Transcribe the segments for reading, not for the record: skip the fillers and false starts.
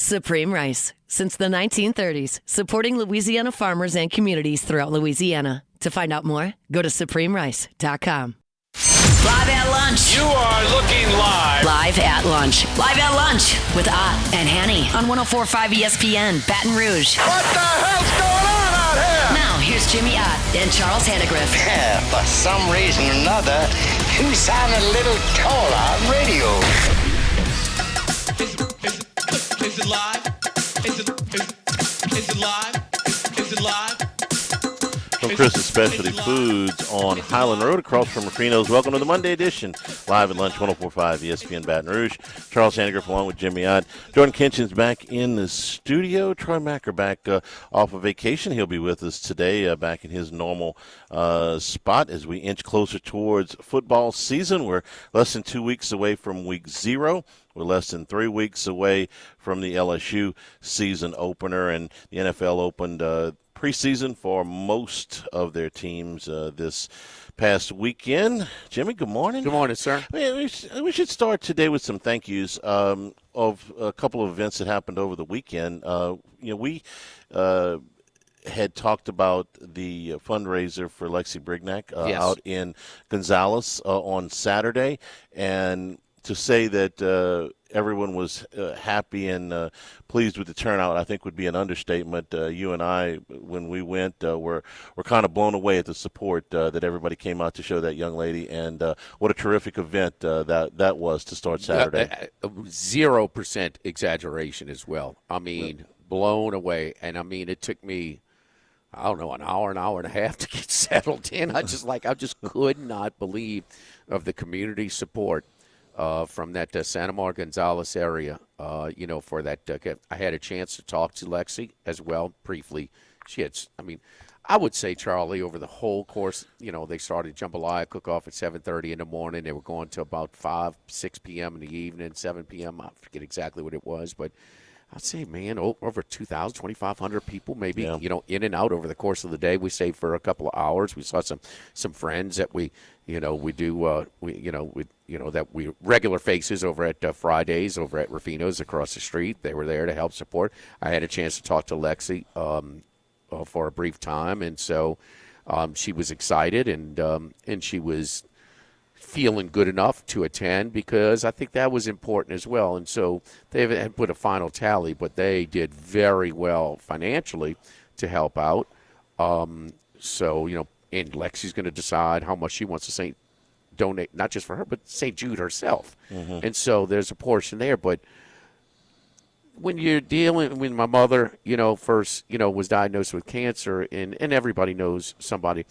Supreme Rice. Since the 1930s, supporting Louisiana farmers and communities throughout Louisiana. To find out more, go to supremerice.com. Live at lunch. You are looking live. Live at lunch. Live at lunch with Ott and Hanny on 104.5 ESPN, Baton Rouge. What the hell's going on out here? Now, here's Jimmy Ott and Charles Hannegriff. Yeah, for some reason or another, you sound a little taller on radio. Is it live? Is it live? Is it live? From Chris's Specialty Foods on Highland Road across from Rufino's. Welcome to the Monday edition, live at lunch, 104.5 ESPN Baton Rouge. Charles Hannegriff along with Jimmy Ott. Jordan Kinchin's back in the studio. Troy Macker back off of vacation. He'll be with us today back in his normal spot as we inch closer towards football season. We're less than 2 weeks away from week 0. We're less than 3 weeks away from the LSU season opener, and the NFL opened preseason for most of their teams this past weekend. Jimmy, good morning. Good morning, sir. We should start today with some thank yous of a couple of events that happened over the weekend. We had talked about the fundraiser for Lexi Brignac out in Gonzales on Saturday, and to say that everyone was happy and pleased with the turnout, I think would be an understatement. You and I, when we went, were kind of blown away at the support that everybody came out to show that young lady, and what a terrific event that was to start Saturday. 0% exaggeration as well. I mean, blown away. And, I mean, it took me, I don't know, an hour and a half to get settled in. I just could not believe of the community support from that Santa Maria Gonzales area, for that. I had a chance to talk to Lexi as well briefly. She had, I would say, Charlie, over the whole course, they started jambalaya cook-off at 7:30 in the morning. They were going to about 6 p.m. in the evening, 7 p.m. I forget exactly what it was, but I'd say, man, over 2,000, 2,500 people maybe, in and out over the course of the day. We stayed for a couple of hours. We saw some friends that we regular faces over at Fridays over at Rufino's across the street. They were there to help support. I had a chance to talk to Lexi for a brief time, and so she was excited and she was feeling good enough to attend, because I think that was important as well. And so they haven't put a final tally, but they did very well financially to help out. And Lexi's going to decide how much she wants to donate, not just for her, but St. Jude herself. Mm-hmm. And so there's a portion there. But when you're dealing with my mother, first, was diagnosed with cancer, and everybody knows somebody,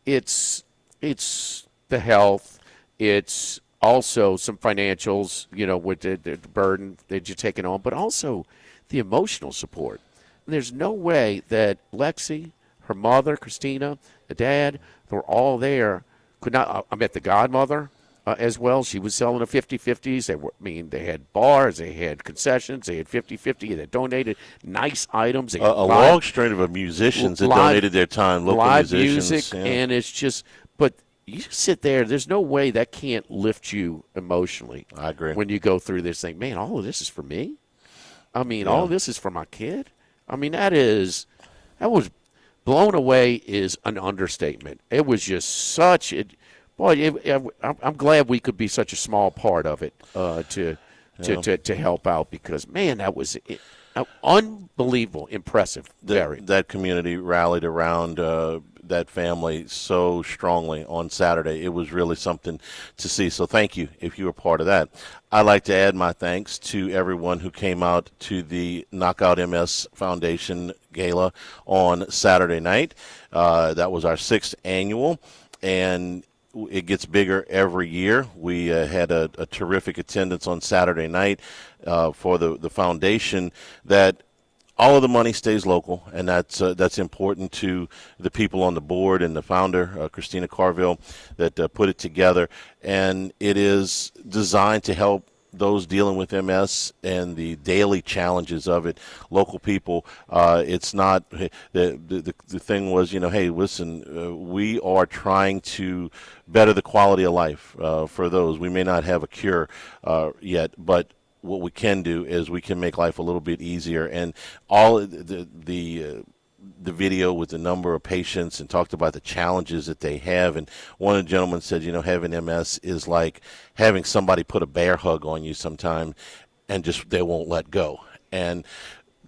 it's the health. It's also some financials, with the burden that you're taking on, but also the emotional support. And there's no way that Lexi, her mother, Christina, the dad, they're all there. I met the godmother as well. She was selling the 50-50s. They had bars, they had concessions, they had 50-50, they donated nice items. A long string of musicians that donated their time, local live musicians. Music, yeah. And it's just, but you sit there, there's no way that can't lift you emotionally. I agree. When you go through this thing, man, all of this is for me. All of this is for my kid. That was blown away is an understatement. It was just I'm glad we could be such a small part of it to help out, because, man, that was unbelievable, impressive. That community rallied around that family so strongly on Saturday. It was really something to see. So thank you if you were part of that. I'd like to add my thanks to everyone who came out to the Knockout MS Foundation Gala on Saturday night. That was our 6th annual, and it gets bigger every year. We had a terrific attendance on Saturday night for the foundation. That all of the money stays local, and that's important to the people on the board and the founder, Christina Carville, that put it together. And it is designed to help those dealing with MS and the daily challenges of it, local people. It's not the thing was, hey, listen, we are trying to better the quality of life for those. We may not have a cure yet, but what we can do is we can make life a little bit easier. And all the video with the number of patients and talked about the challenges that they have. And one of the gentlemen said, having MS is like having somebody put a bear hug on you sometime and just they won't let go. And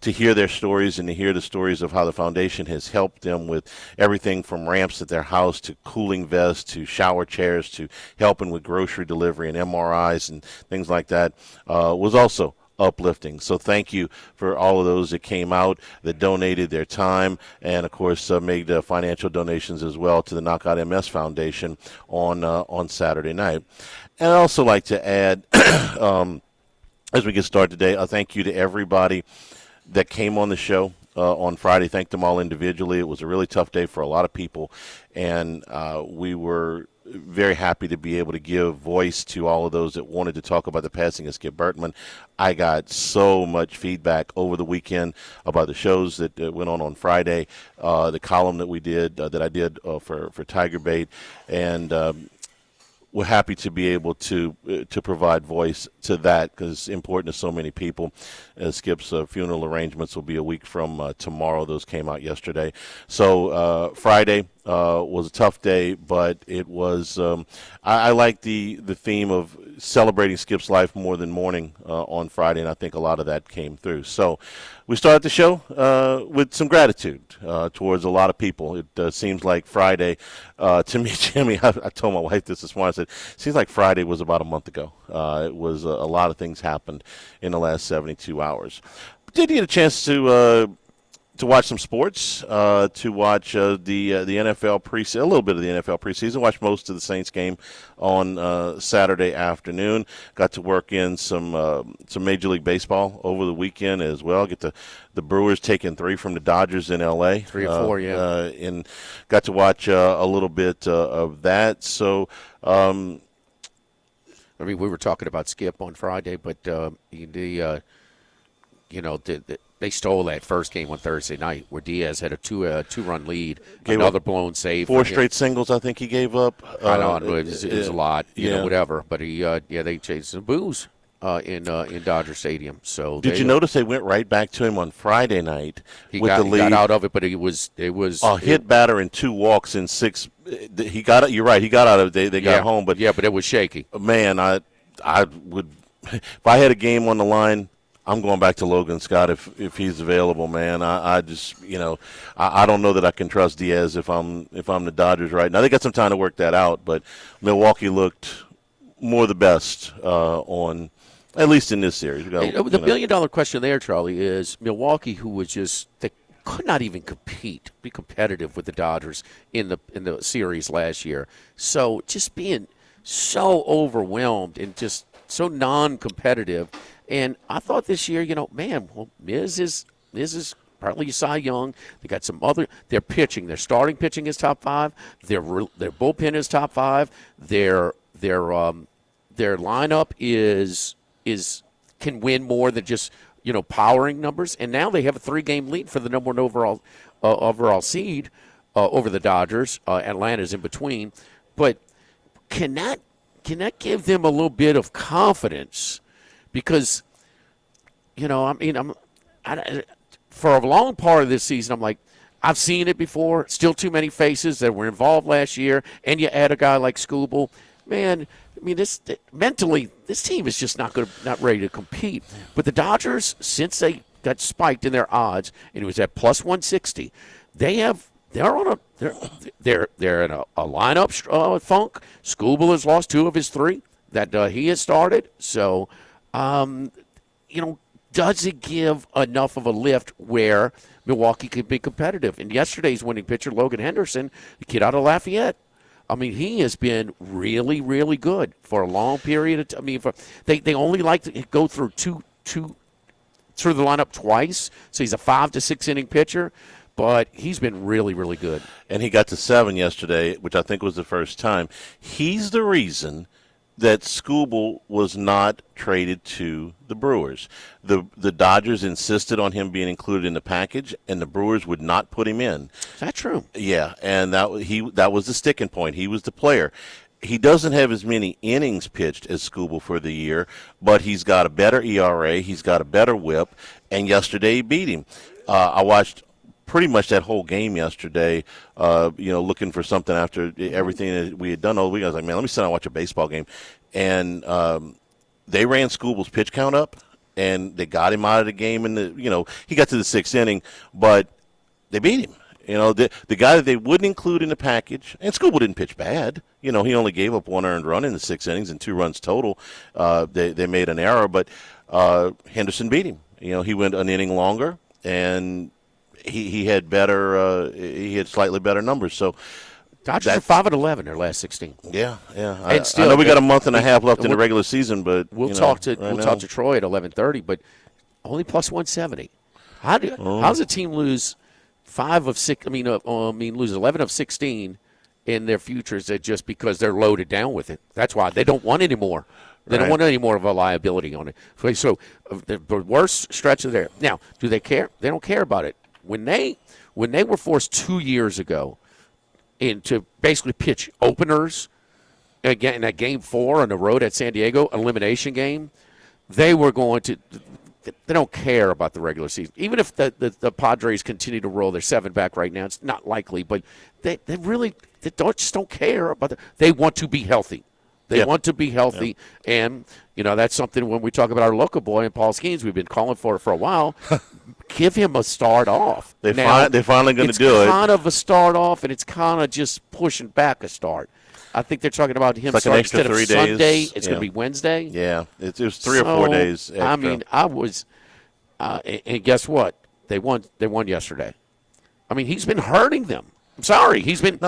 to hear their stories and to hear the stories of how the foundation has helped them with everything from ramps at their house to cooling vests to shower chairs to helping with grocery delivery and MRIs and things like that was also uplifting. So thank you for all of those that came out, that donated their time, and of course made financial donations as well to the Knockout MS Foundation on Saturday night. And I'd also like to add, as we get started today, a thank you to everybody that came on the show on Friday. Thank them all individually. It was a really tough day for a lot of people, and we were very happy to be able to give voice to all of those that wanted to talk about the passing of Skip Bertman. I got so much feedback over the weekend about the shows that went on Friday, the column that we did, that I did for Tiger Bait, and we're happy to be able to provide voice to that because it's important to so many people. Skip's funeral arrangements will be a week from tomorrow. Those came out yesterday. So Friday was a tough day, but it was I like the theme of celebrating Skip's life more than mourning on Friday, and I think a lot of that came through. So we started the show with some gratitude towards a lot of people. It seems like Friday, to me, Jimmy, I told my wife this morning, I said, it seems like Friday was about a month ago. It was a lot of things happened in the last 72 hours. Did you get a chance to watch some sports, to watch the NFL preseason, a little bit of the NFL preseason. Watched most of the Saints game on Saturday afternoon. Got to work in some Major League Baseball over the weekend as well. Get the Brewers taking 3 from the Dodgers in L.A. 3 or 4, yeah. And got to watch a little bit of that. So, we were talking about Skip on Friday, but they stole that first game on Thursday night where Diaz had a two-run lead, another blown save. 4 straight singles, I think he gave up. I know it was a lot, whatever. But they chased some booze in Dodger Stadium. So did you notice they went right back to him on Friday night with the lead? He got out of it, but it was a hit batter and 2 walks in 6. He got it. You're right. He got out of it. They got home, but but it was shaky. Man, I would if I had a game on the line. I'm going back to Logan Scott if he's available, man. I just I don't know that I can trust Diaz if I'm the Dodgers right now. They got some time to work that out, but Milwaukee looked more the best on at least in this series. The billion-dollar question there, Charlie, is Milwaukee, who was they could not even be competitive with the Dodgers in the series last year. So just being so overwhelmed and just so non-competitive. And I thought this year, Miz is partly Cy Young. They got some other. Their pitching, their starting pitching is top 5. Their bullpen is top 5. Their lineup can win more than just powering numbers. And now they have a 3-game lead for the number 1 overall seed over the Dodgers. Atlanta's in between, but can that give them a little bit of confidence? Because, for a long part of this season, I'm like, I've seen it before. Still too many faces that were involved last year, and you add a guy like Scooble. Man, mentally, this team is just not ready to compete. But the Dodgers, since they got spiked in their odds, and it was at plus 160, they're in a lineup funk. Scooble has lost 2 of his 3 that he has started. So. Does it give enough of a lift where Milwaukee can be competitive? And yesterday's winning pitcher, Logan Henderson, the kid out of Lafayette, he has been really, really good for a long period of time. They only like to go through through the lineup twice, so he's a 5 to 6 inning pitcher. But he's been really, really good. And he got to 7 yesterday, which I think was the first time. He's the reason that Scooble was not traded to the Brewers. The Dodgers insisted on him being included in the package, and the Brewers would not put him in. Is that true? Yeah, and that was the sticking point. He was the player. he doesn't have as many innings pitched as Skubal for the year, but he's got a better ERA, he's got a better whip, and yesterday he beat him. I watched pretty much that whole game yesterday, looking for something after everything that we had done all week. I was like, man, let me sit down and watch a baseball game. And they ran Skubal's pitch count up, and they got him out of the game. And, he got to the 6th inning, but they beat him. The guy that they wouldn't include in the package, and Skubal didn't pitch bad. He only gave up 1 earned run in the 6 innings and 2 runs total. They made an error, but Henderson beat him. He went an inning longer, and he had slightly better numbers. So Dodgers are 5-11 their last 16. Yeah. I know we got a month and a half left in the regular season, but we'll talk to Troy at 11:30. But only plus 170. How's a team lose 5 of 6? Lose 11 of 16 in their futures just because they're loaded down with it. That's why they don't want any more. They don't want any more of a liability on it. So the worst stretch of there. Now, do they care? They don't care about it. When they were forced 2 years ago to basically pitch openers again at Game 4 on the road at San Diego, elimination game, they were going to. They don't care about the regular season. Even if the Padres continue to roll, they're 7 back right now. It's not likely, but they just don't care about they want to be healthy. They want to be healthy, and that's something when we talk about our local boy and Paul Skeens, we've been calling for a while. Give him a start off. They're finally going to do it. It's kind of a start off, and it's kind of just pushing back a start. I think they're talking about him starting instead of Sunday. It's going to be Wednesday. Yeah, it was 3 or 4 days extra. I was, and guess what? They won yesterday. He's been hurting them. I'm sorry, he's been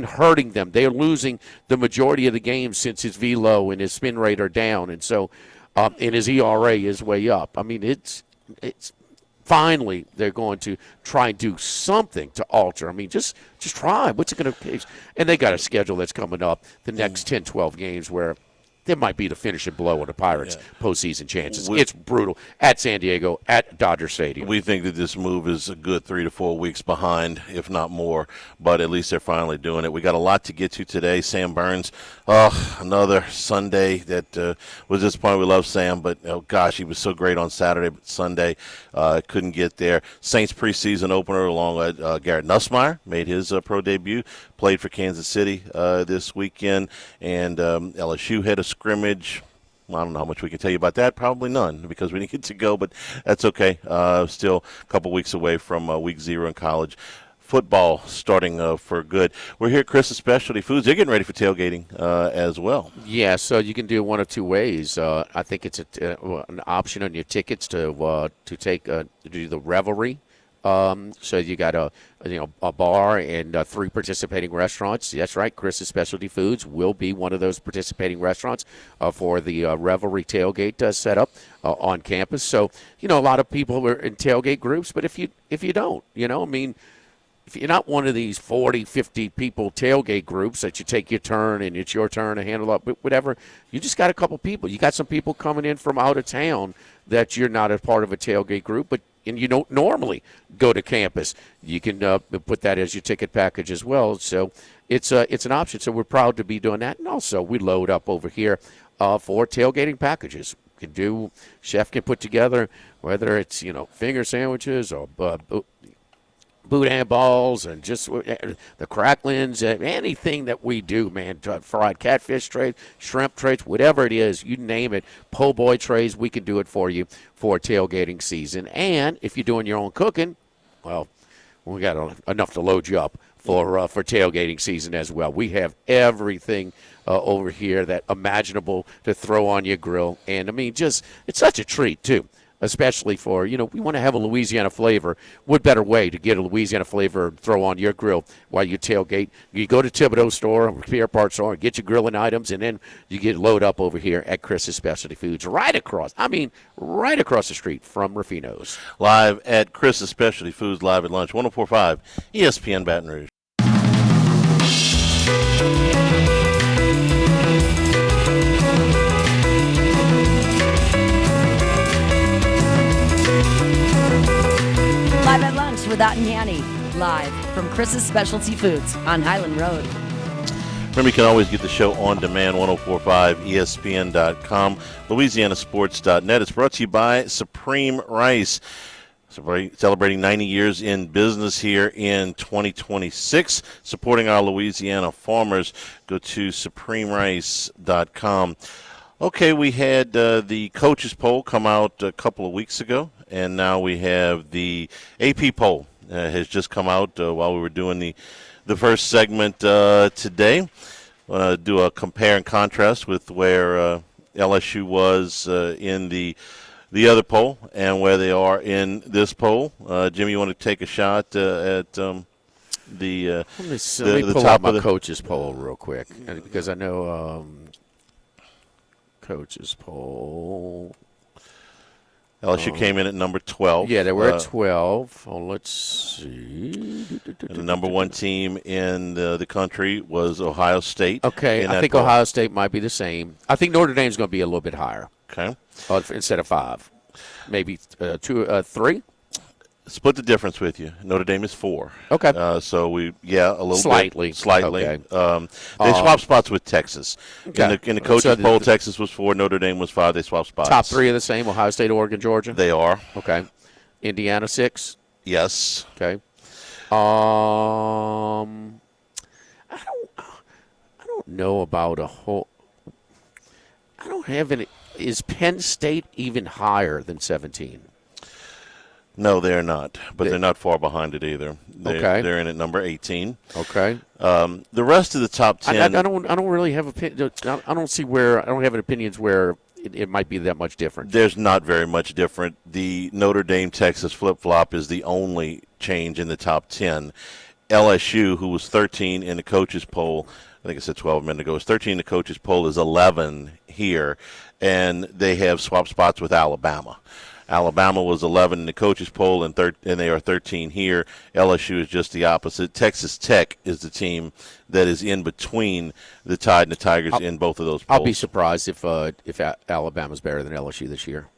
hurting them. They are losing the majority of the games since his velo and his spin rate are down, and so and his ERA is way up. It's finally they're going to try and do something to alter. Just try. What's it going to take? And they got a schedule that's coming up the next 10, 12 games where there might be the finishing blow on the Pirates' postseason chances. It's brutal at San Diego, at Dodger Stadium. We think that this move is a good 3 to 4 weeks behind, if not more, but at least they're finally doing it. We got a lot to get to today. Sam Burns, another Sunday that was disappointing. We love Sam, but, he was so great on Saturday, but Sunday couldn't get there. Saints preseason opener along with Garrett Nussmeier made his pro debut, played for Kansas City this weekend, and LSU had a scrimmage. I don't know how much we can tell you about that. Probably none because we didn't get to go, but that's okay. Still a couple weeks away from week 0 in college football starting for good. We're here at Chris's Specialty Foods. They're getting ready for tailgating as well. Yeah, so you can do one of 2 ways. I think it's an option on your tickets to do the revelry. So you got a bar and 3 participating restaurants. That's right. Chris's Specialty Foods will be one of those participating restaurants for the Revelry tailgate set up on campus. So a lot of people are in tailgate groups, but if you don't, if you're not one of these 40, 50 people tailgate groups that you take your turn and it's your turn to handle up, whatever, you just got a couple people. You got some people coming in from out of town that you're not a part of a tailgate group, and you don't normally go to campus. You can put that as your ticket package as well. So it's an option. So we're proud to be doing that. And also we load up over here for tailgating packages. Chef can put together, whether it's, finger sandwiches or boudin balls and just the cracklings, anything that we do, man, fried catfish trays, shrimp trays, whatever it is, you name it, po' boy trays, we can do it for you for tailgating season. And if you're doing your own cooking, well, we got enough to load you up for tailgating season as well. We have everything over here that imaginable to throw on your grill. And, it's such a treat, too. Especially for, we want to have a Louisiana flavor. What better way to get a Louisiana flavor and throw on your grill while you tailgate? You go to Thibodeau store or Pierre Part store and get your grilling items, and then you get load up over here at Chris's Specialty Foods right across the street from Rufino's. Live at Chris's Specialty Foods, live at lunch, 104.5 ESPN Baton Rouge. Live at lunch with Ott and Yanni, live from Chris's Specialty Foods on Highland Road. Remember, you can always get the show on demand, 1045ESPN.com, LouisianaSports.net. It's brought to you by Supreme Rice. Celebrating 90 years in business here in 2026, supporting our Louisiana farmers. Go to supremerice.com. Okay, we had the coaches poll come out a couple of weeks ago, and now we have the AP poll has just come out while we were doing the first segment today. Do a compare and contrast with where LSU was in the other poll and where they are in this poll. Jimmy, you want to take a shot at the Let me pull top up my of the coaches poll real quick, because I know coaches poll. LSU came in at number 12. Yeah, they were at 12. Oh, let's see. And the number one team in the country was Ohio State. Okay, I think Ohio State might be the same. I think Notre Dame's going to be a little bit higher. Okay. Instead of 5. Maybe 3? Split the difference with you. Notre Dame is 4. Okay. So a little Slightly. bit. Slightly. Okay. They swapped spots with Texas. Okay. In the coaches poll, Texas was 4, Notre Dame was 5. They swapped spots. Top 3 are the same: Ohio State, Oregon, Georgia. They are. Okay. Indiana 6. Yes. Okay. I don't know about a whole. I don't have any. Is Penn State even higher than 17? No, they're not, but they're not far behind it either. Okay. They're in at number 18. Okay. The rest of the top 10. I don't really have I don't see where. I don't have opinions where it might be that much different. There's not very much different. The Notre Dame Texas flip-flop is the only change in the top 10. LSU, who was 13 in the coaches poll, I think I said 12 a minute ago, was 13 in the coaches poll, is 11 here, and they have swapped spots with Alabama. Alabama was 11 in the coaches poll, and they are 13 here. LSU is just the opposite. Texas Tech is the team that is in between the Tide and the Tigers in both of those polls. I'll be surprised if Alabama's better than LSU this year.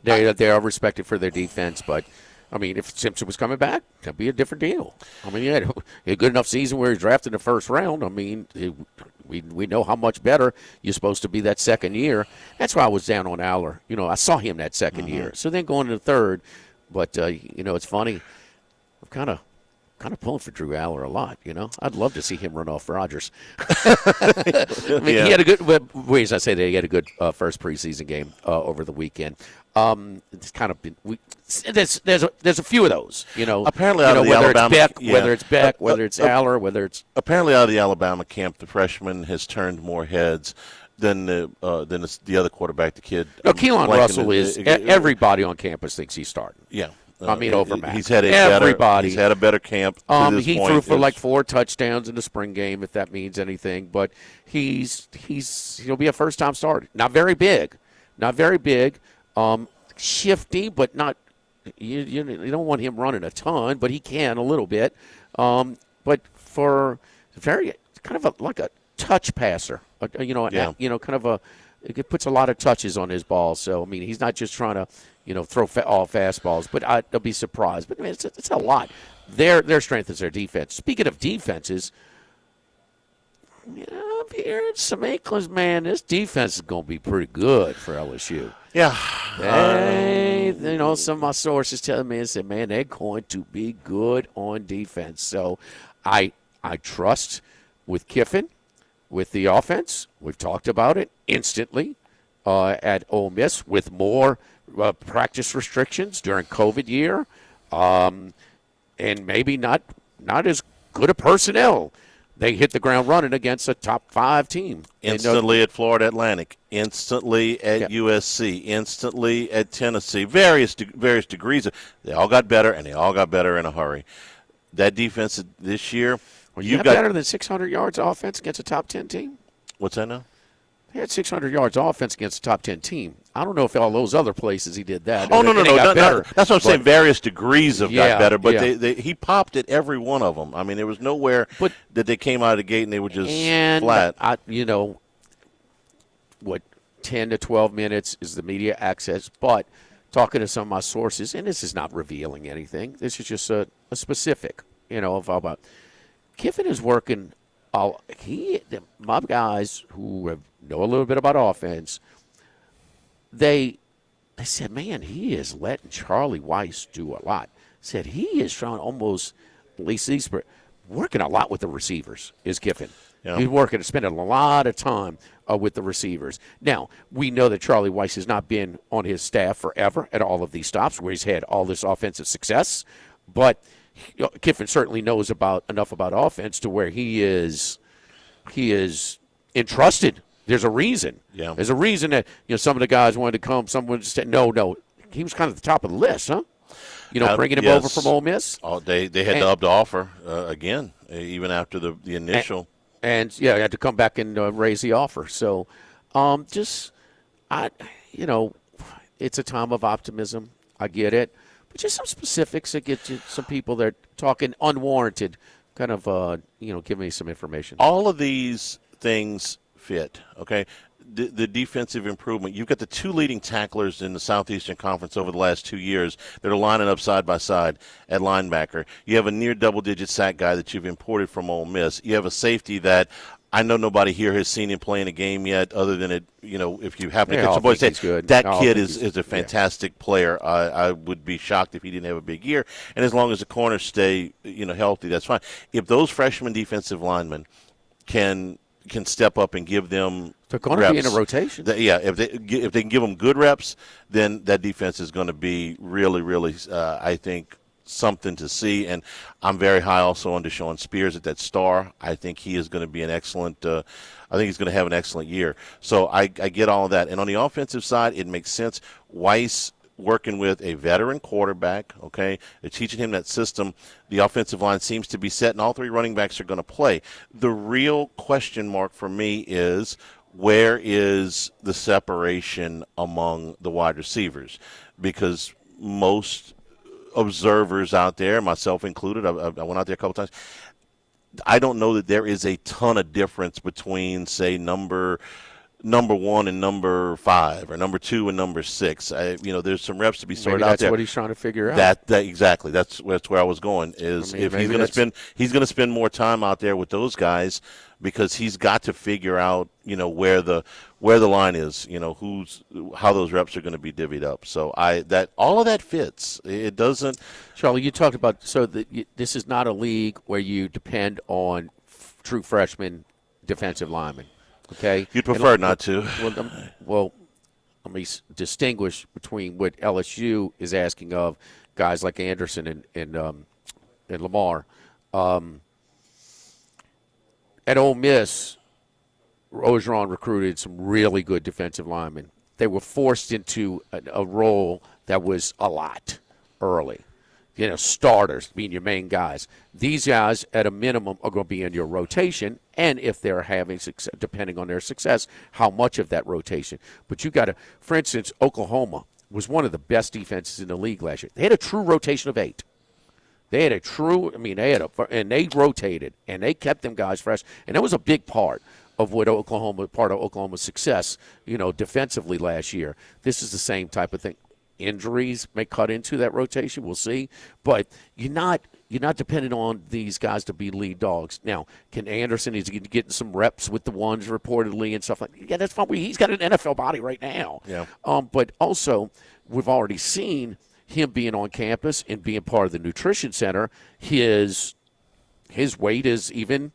They are respected for their defense, but I mean, if Simpson was coming back, that'd be a different deal. I mean, he had a good enough season where he was drafted in the first round. I mean, we know how much better you're supposed to be that second year. That's why I was down on Aller. You know, I saw him that second year. So then going to the third, but it's funny. I'm kind of pulling for Drew Aller a lot. You know, I'd love to see him run off Rodgers. I mean, he had a good. Ways I say that he had a good first preseason game over the weekend. It's kind of been there's a few of those, Apparently, out of the whether Alabama, it's Beck, whether it's Aller, whether it's apparently out of the Alabama camp, the freshman has turned more heads than the other quarterback, the kid. No, Keelan Russell is. Everybody on campus thinks he's starting. Yeah. I mean, over Mac. He's had everybody. He's had a better camp. He threw for like 4 touchdowns in the spring game, if that means anything. But he'll be a first-time starter. Not very big. Shifty, but not. You don't want him running a ton, but he can a little bit. But for very kind of like a touch passer, it puts a lot of touches on his ball. So I mean, he's not just trying to throw all fastballs. But I'll be surprised. But I mean, it's a lot. Their strength is their defense. Speaking of defenses, up here at St. Nicholas, man, this defense is going to be pretty good for LSU. Yeah. Some of my sources telling me, man, they're going to be good on defense. So I trust with Kiffin, with the offense. We've talked about it instantly at Ole Miss with more practice restrictions during COVID year, and maybe not as good a personnel. They hit the ground running against a top 5 team. Instantly at Florida Atlantic, instantly at USC, instantly at Tennessee, various degrees. They all got better, and they all got better in a hurry. That defense this year, you got better than 600 yards offense against a top 10 team. What's that now? He had 600 yards offense against a top 10 team. I don't know if all those other places he did that. Oh, no. That's what I'm saying. Various degrees of got better, but he popped at every one of them. I mean, there was nowhere that they came out of the gate and they were just flat. 10 to 12 minutes is the media access. But talking to some of my sources, and this is not revealing anything. This is just a specific, of about Kiffin is working my guys who know a little bit about offense, they said, man, he is letting Charlie Weiss do a lot. Said he is trying almost, at least he's working a lot with the receivers, is Kiffin. Yeah. He's spending a lot of time with the receivers. Now, we know that Charlie Weiss has not been on his staff forever at all of these stops where he's had all this offensive success, but Kiffin certainly knows enough about offense to where he is entrusted. There's a reason. Yeah. There's a reason that some of the guys wanted to come. Someone just said no. He was kind of at the top of the list, huh? Bringing him over from Ole Miss. Oh, they had dubbed the offer again, even after the initial. And had to come back and raise the offer. So, it's a time of optimism. I get it. But just some specifics that get to some people that are talking unwarranted, kind of, give me some information. All of these things fit, okay? The defensive improvement. You've got the two leading tacklers in the Southeastern Conference over the last 2 years that are lining up side by side at linebacker. You have a near double-digit sack guy that you've imported from Ole Miss. You have a safety that I know nobody here has seen him play in a game yet, other than it. If you happen to catch the boy, say that kid is a fantastic player. I would be shocked if he didn't have a big year. And as long as the corners stay healthy, that's fine. If those freshman defensive linemen can step up and give them they're going reps, to be in a rotation. If they can give them good reps, then that defense is going to be really, really, I think, something to see. And I'm very high also on Deshaun Spears at that star. I think he is going to be an excellent I think he's going to have an excellent year. So I get all of that. And on the offensive side, it makes sense. Weiss working with a veteran quarterback, okay? They're teaching him that system. The offensive line seems to be set, and all three running backs are going to play. The real question mark for me is, where is the separation among the wide receivers? Because most observers out there, myself included, I went out there a couple times, I don't know that there is a ton of difference between, say, number 1 and number 5, or number 2 and number 6. There's some reps to be sorted out there. That's what he's trying to figure out. That exactly. That's where I was going. If he's going to spend more time out there with those guys, because he's got to figure out where the line is. How those reps are going to be divvied up. So all of that fits. It doesn't. Charlie, you talked about this is not a league where you depend on true freshman defensive linemen. Okay, you'd prefer not to. Well, let me distinguish between what LSU is asking of guys like Anderson and Lamar. At Ole Miss, Orgeron recruited some really good defensive linemen. They were forced into a role that was a lot early. Starters being your main guys. These guys, at a minimum, are going to be in your rotation, and if they're having success, depending on their success, how much of that rotation. But you got to, for instance, Oklahoma was one of the best defenses in the league last year. They had a true rotation of 8. They had and they rotated, and they kept them guys fresh, and that was a big part of Oklahoma's success, defensively last year. This is the same type of thing. Injuries may cut into that rotation. We'll see. But you're not dependent on these guys to be lead dogs. Now, can Anderson, is getting some reps with the ones reportedly and stuff like that? Yeah, that's fine. He's got an NFL body right now. Yeah. But also, we've already seen him being on campus and being part of the nutrition center. His weight is in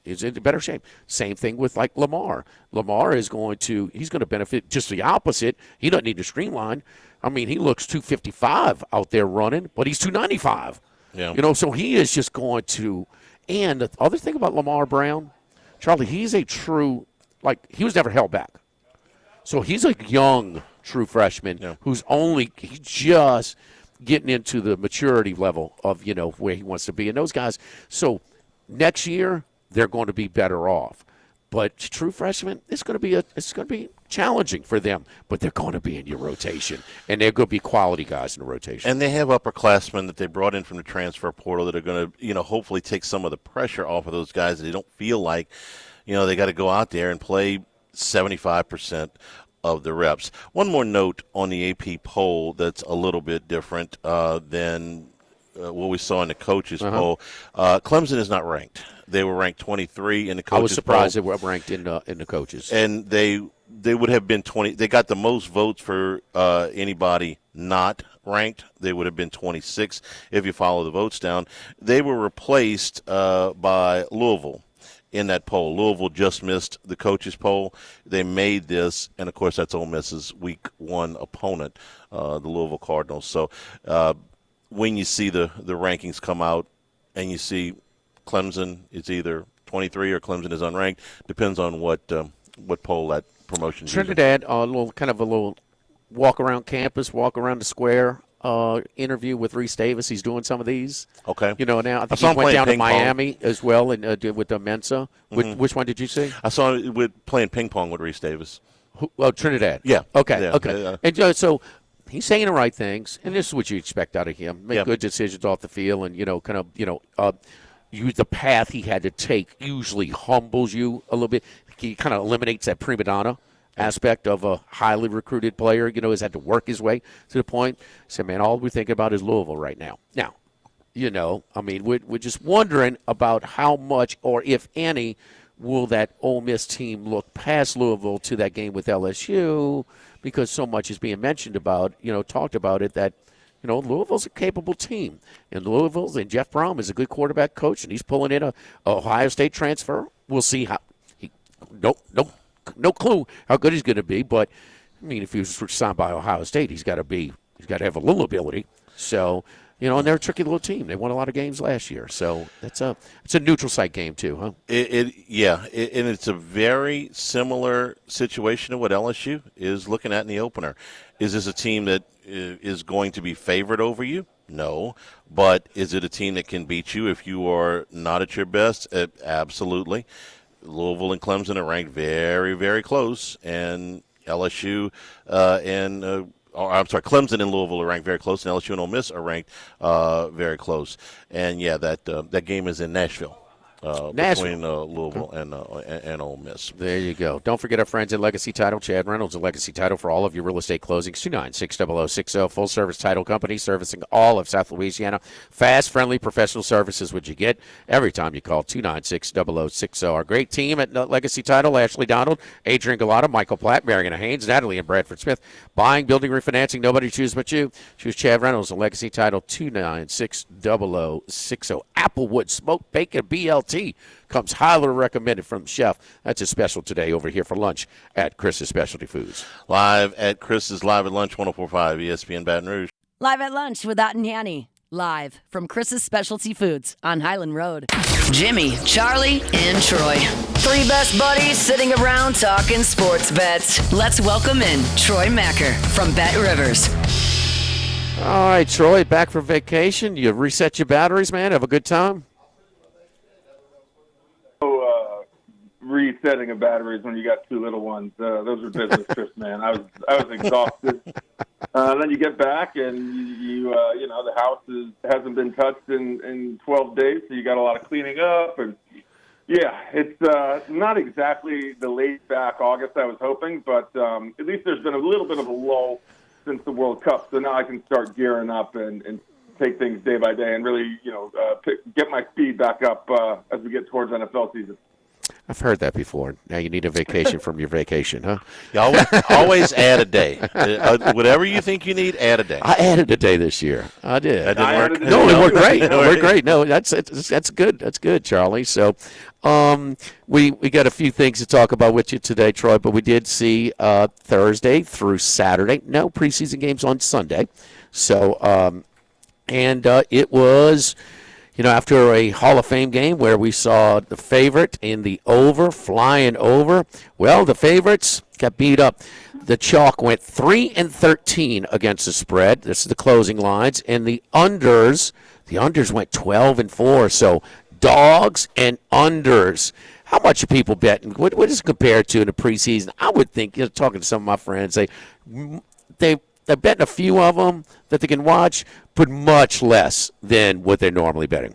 better shape. Same thing with like Lamar. Lamar he's going to benefit just the opposite. He doesn't need to streamline. I mean, he looks 255 out there running, but he's 295. Yeah. So he is just going to. And the other thing about Lamar Brown, Charlie, he's a true, he was never held back. So he's a young true freshman who's he's just getting into the maturity level of, where he wants to be. And those guys, so next year, they're going to be better off. But true freshmen, it's going to be challenging for them, but they're going to be in your rotation, and they're going to be quality guys in the rotation. And they have upperclassmen that they brought in from the transfer portal that are going to, hopefully take some of the pressure off of those guys that they don't feel like, they got to go out there and play 75% of the reps. One more note on the AP poll that's a little bit different than what we saw in the coaches poll. Clemson is not ranked. They were ranked 23 in the coaches' I was surprised poll. they were ranked in the coaches. And they would have been 20. They got the most votes for anybody not ranked. They would have been 26 if you follow the votes down. They were replaced by Louisville in that poll. Louisville just missed the coaches' poll. They made this, and of course that's Ole Miss's Week 1 opponent, the Louisville Cardinals. So when you see the rankings come out and you see Clemson is either 23 or Clemson is unranked, depends on what poll that promotion is. Trinidad, a little walk around campus, walk around the square interview with Reese Davis. He's doing some of these. Okay. Now I think saw he him went playing down to ping pong. Miami as well and with the Mensa. Which one did you see? I saw him playing ping pong with Reese Davis. Well, Trinidad. Yeah. Okay. Yeah. Okay. Yeah. And so he's saying the right things, and this is what you expect out of him: make good decisions off the field, and use the path he had to take. Usually humbles you a little bit. He kind of eliminates that prima donna aspect of a highly recruited player. Has had to work his way to the point. So, man, all we're thinking about is Louisville right now. Now, we're just wondering about how much, or if any, will that Ole Miss team look past Louisville to that game with LSU, because so much is being mentioned about, talked about it, that, Louisville's a capable team. And Jeff Brom is a good quarterback coach, and he's pulling in a Ohio State transfer. We'll see how. No clue how good he's going to be, but, if he was signed by Ohio State, he's got to have a little ability. So, and they're a tricky little team. They won a lot of games last year. So it's a neutral site game too, huh? And it's a very similar situation to what LSU is looking at in the opener. Is this a team that is going to be favored over you? No. But is it a team that can beat you if you are not at your best? Absolutely. Louisville and Clemson are ranked very, very close, and LSU Clemson and Louisville are ranked very close, and LSU and Ole Miss are ranked very close. And that game is in Nashville. Between Louisville and Ole Miss. There you go. Don't forget our friends at Legacy Title. Chad Reynolds at Legacy Title for all of your real estate closings. 296-0060. Full-service title company servicing all of South Louisiana. Fast, friendly, professional services which you get every time you call 296-0060. Our great team at Legacy Title: Ashley Donald, Adrian Galata, Michael Platt, Marion Haynes, Natalie and Bradford Smith. Buying, building, refinancing. Nobody chooses but you. Choose Chad Reynolds at Legacy Title. 296-0060. Applewood Smoked Bacon BLT comes highly recommended from the chef. That's a special today over here for lunch at Chris's Specialty Foods. Live at Chris's Live at Lunch, 104.5 ESPN Baton Rouge. Live at Lunch with Ott and Yanni. Live from Chris's Specialty Foods on Highland Road. Jimmy, Charlie, and Troy. Three best buddies sitting around talking sports bets. Let's welcome in Troy Macker from Bet Rivers. All right, Troy, back from vacation. You reset your batteries, man. Have a good time? Resetting of batteries when you got two little ones. Those are business trips, man. I was exhausted. Then you get back and you the house hasn't been touched in 12 days, so you got a lot of cleaning up. And yeah, it's not exactly the laid back August I was hoping, but at least there's been a little bit of a lull since the World Cup. So now I can start gearing up and take things day by day and really get my speed back up as we get towards NFL season. I've heard that before. Now you need a vacation from your vacation, huh? You always add a day. Whatever you think you need, add a day. I added a day this year. I did. That didn't work? No, it worked great. It worked great. No, that's good. That's good, Charlie. So we got a few things to talk about with you today, Troy, but we did see Thursday through Saturday. No preseason games on Sunday. So, it was... after a Hall of Fame game where we saw the favorite in the over, flying over, well, the favorites got beat up. The chalk went 3-13 against the spread. This is the closing lines. And the unders went 12-4. So dogs and unders. How much are people betting? What is it compared to in the preseason? I would think, talking to some of my friends, they're betting a few of them that they can watch, but much less than what they're normally betting.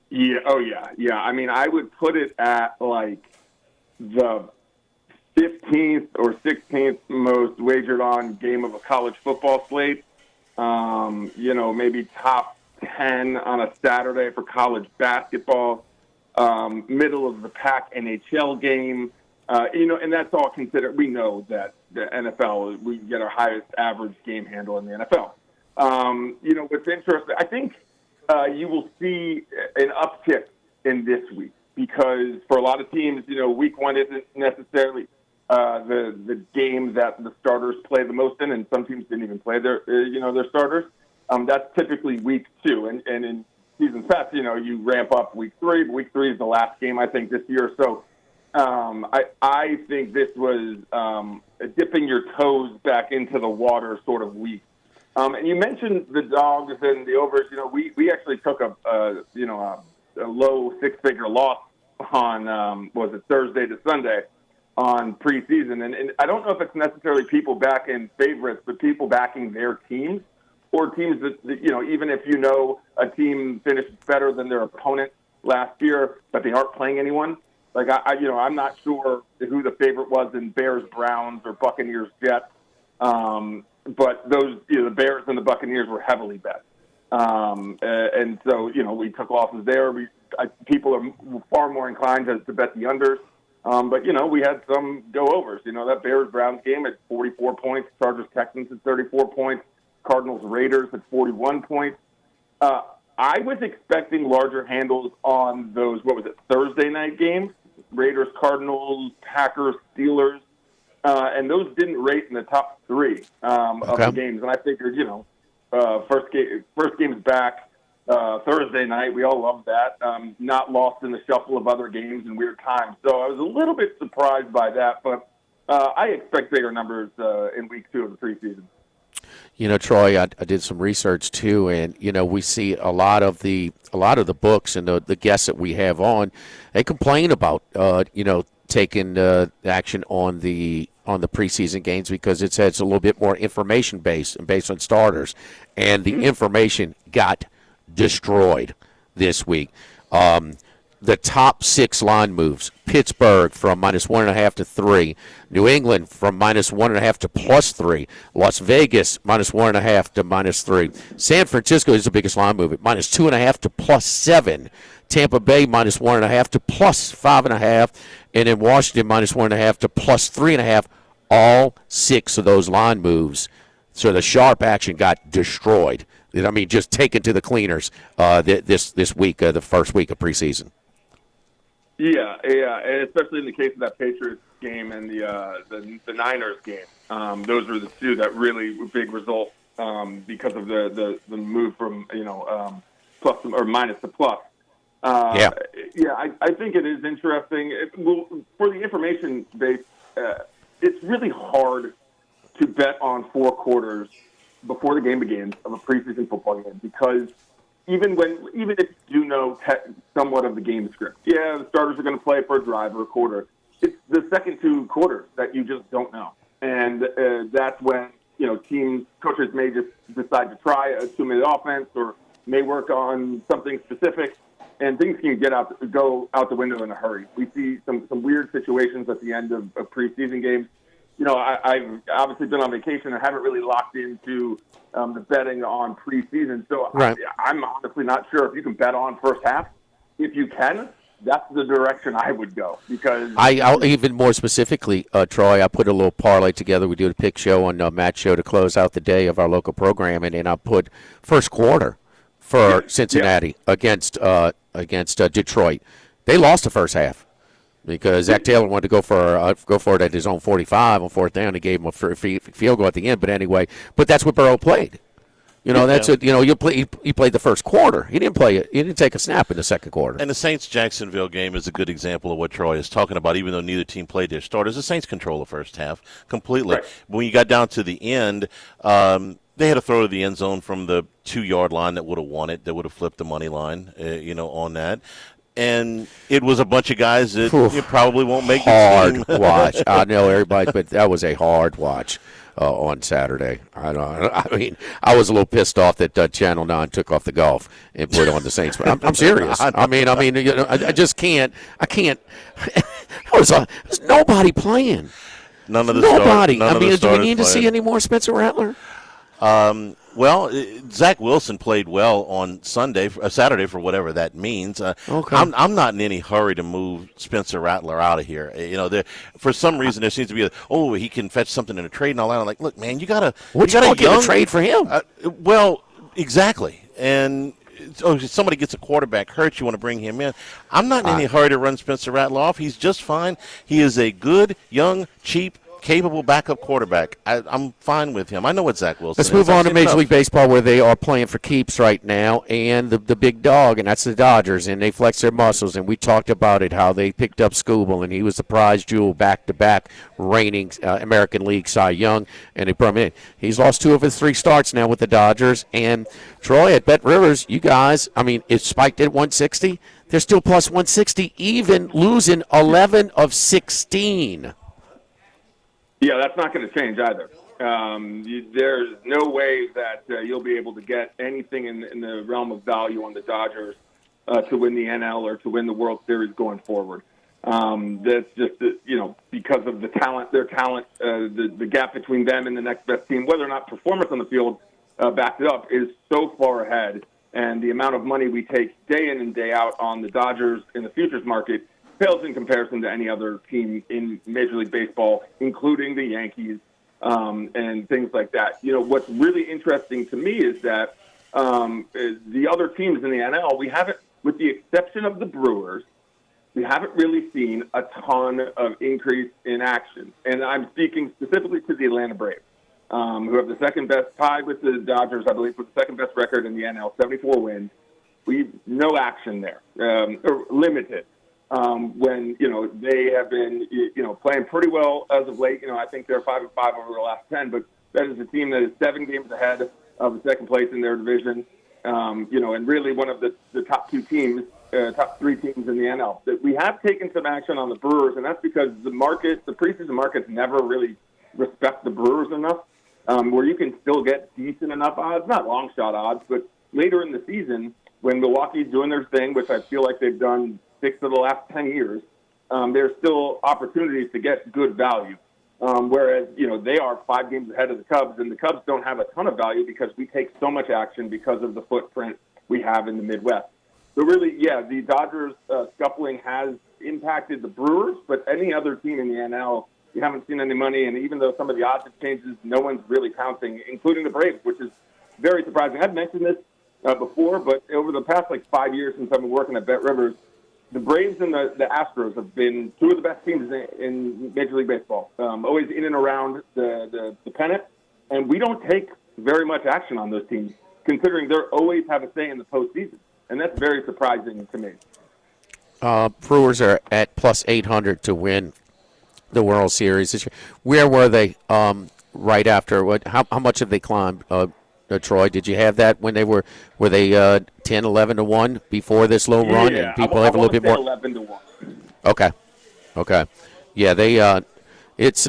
Yeah. Oh, yeah. Yeah. I mean, I would put it at like the 15th or 16th most wagered on game of a college football slate. Maybe top 10 on a Saturday for college basketball. middle of the pack NHL game. And that's all considered. We know that the NFL, we get our highest average game handle in the NFL. What's interesting, I think you will see an uptick in this week because for a lot of teams, week one isn't necessarily the game that the starters play the most in, and some teams didn't even play their starters. That's typically week two, and in season past, you ramp up week three, but week three is the last game, I think, this year. So I think this was dipping your toes back into the water sort of week. And you mentioned the dogs and the overs. We actually took a low six-figure loss on Thursday to Sunday on preseason, and I don't know if it's necessarily people backing favorites, but people backing their teams or teams that even if a team finished better than their opponent last year, but they aren't playing anyone. Like I'm not sure who the favorite was in Bears Browns or Buccaneers Jets. But those, the Bears and the Buccaneers were heavily bet. And so, we took losses there. People are far more inclined to bet the unders. But, we had some go-overs. That Bears-Browns game at 44 points, Chargers-Texans at 34 points, Cardinals-Raiders at 41 points. I was expecting larger handles on those, Thursday night games, Raiders-Cardinals, Packers-Steelers. And those didn't rate in the top three of the games. And I figured, first game's back Thursday night. We all love that. Not lost in the shuffle of other games in weird times. So I was a little bit surprised by that. But I expect bigger numbers in week two of the preseason. Troy, I did some research too, and we see a lot of the books and the guests that we have on. They complain about taking action on the preseason games because it's a little bit more information based and based on starters, and the information got destroyed this week. The top 6 line moves: Pittsburgh from -1.5 to 3, New England from -1.5 to +3, Las Vegas -1.5 to -3, San Francisco is the biggest line move at -2.5 to +7, Tampa Bay -1.5 to +5.5, and then Washington -1.5 to +3.5. All 6 of those line moves. So the sharp action got destroyed. I mean, just taken to the cleaners this week, the first week of preseason. Yeah, and especially in the case of that Patriots game and the Niners game. Those were the two that really were big results because of the move from plus or minus to plus. I think it is interesting. For the information base, it's really hard to bet on 4 quarters before the game begins of a preseason football game because even if you know somewhat of the game script, the starters are going to play for a drive or a quarter. It's the second 2 quarters that you just don't know, and that's when coaches may just decide to try a 2-minute offense or may work on something specific, and things can go out the window in a hurry. We see some weird situations at the end of preseason games. I've obviously been on vacation and haven't really locked into the betting on preseason. So right. I'm honestly not sure if you can bet on first half. If you can, that's the direction I would go because I'll even more specifically, Troy, I put a little parlay together. We do a pick show on Matt's show to close out the day of our local program, and I put first quarter for Cincinnati against Detroit. They lost the first half. Because Zach Taylor wanted to go for it at his own 45 on 4th down. He gave him a field goal at the end. But anyway, that's what Burrow played. That's it. He played the first quarter. He didn't play it. He didn't take a snap in the second quarter. And the Saints-Jacksonville game is a good example of what Troy is talking about. Even though neither team played their starters, the Saints control the first half completely. Right. When you got down to the end, they had a throw to the end zone from the 2-yard line that would have won it. That would have flipped the money line. On that. And it was a bunch of guys that you probably won't make the team. Hard watch. I know everybody, but that was a hard watch on Saturday. I mean, I was a little pissed off that Channel 9 took off the golf and put on the Saints. I'm serious. I mean, I just can't. I can't. There's nobody playing. None of the nobody. None do we need playing. to see any more Spencer Rattler? Well, Zach Wilson played well on Saturday for whatever that means. Okay. I'm not in any hurry to move Spencer Rattler out of here. For some reason there seems to be he can fetch something in a trade and all that. I'm like, look, man, you got a trade for him? Well, exactly, and. If somebody gets a quarterback hurt, you want to bring him in. I'm not in any hurry to run Spencer Rattler off. He's just fine. He is a good, young, cheap, capable backup quarterback. I'm fine with him. I know what Zach Wilson is. Let's move on to Major League Baseball, where they are playing for keeps right now, and the big dog, and that's the Dodgers, and they flex their muscles, and we talked about it, how they picked up Skubal, and he was the prize jewel back-to-back reigning American League Cy Young, and they brought him in. He's lost 2 of his 3 starts now with the Dodgers, and Troy at Bet Rivers, you guys, it spiked at 160. They're still plus 160, even losing 11 of 16. Yeah, that's not going to change either. There's no way that you'll be able to get anything in the realm of value on the Dodgers to win the NL or to win the World Series going forward. That's just, because of their talent, the gap between them and the next best team, whether or not performance on the field backs it up, is so far ahead. And the amount of money we take day in and day out on the Dodgers in the futures market pales in comparison to any other team in Major League Baseball, including the Yankees and things like that. What's really interesting to me is that the other teams in the NL, we haven't, with the exception of the Brewers, we haven't really seen a ton of increase in action. And I'm speaking specifically to the Atlanta Braves, who have the second best, tied with the Dodgers, I believe, with the second best record in the NL, 74 wins. No action there, or limited. When they have been playing pretty well as of late. I think they're 5-5 over the last 10, but that is a team that is 7 games ahead of the second place in their division. And really one of the top 2 teams, top 3 teams in the NL. We have taken some action on the Brewers, and that's because the preseason markets never really respect the Brewers enough, where you can still get decent enough odds, not long shot odds, but later in the season when Milwaukee's doing their thing, which I feel like they've done 6 of the last 10 years, there's still opportunities to get good value. Whereas, they are 5 games ahead of the Cubs, and the Cubs don't have a ton of value because we take so much action because of the footprint we have in the Midwest. So really, the Dodgers scuffling has impacted the Brewers, but any other team in the NL, you haven't seen any money, and even though some of the odds have changed, no one's really pouncing, including the Braves, which is very surprising. I've mentioned this before, but over the past 5 years since I've been working at Bet Rivers, the Braves and the Astros have been 2 of the best teams in Major League Baseball, always in and around the pennant. And we don't take very much action on those teams, considering they always have a say in the postseason. And that's very surprising to me. Brewers are at plus 800 to win the World Series this year. Where were they right after? How much have they climbed? Troy, did you have that when they were they 10, 11 to 1 before this low run? Yeah, and people have a little bit more 11 to 1. Okay. Yeah, they it's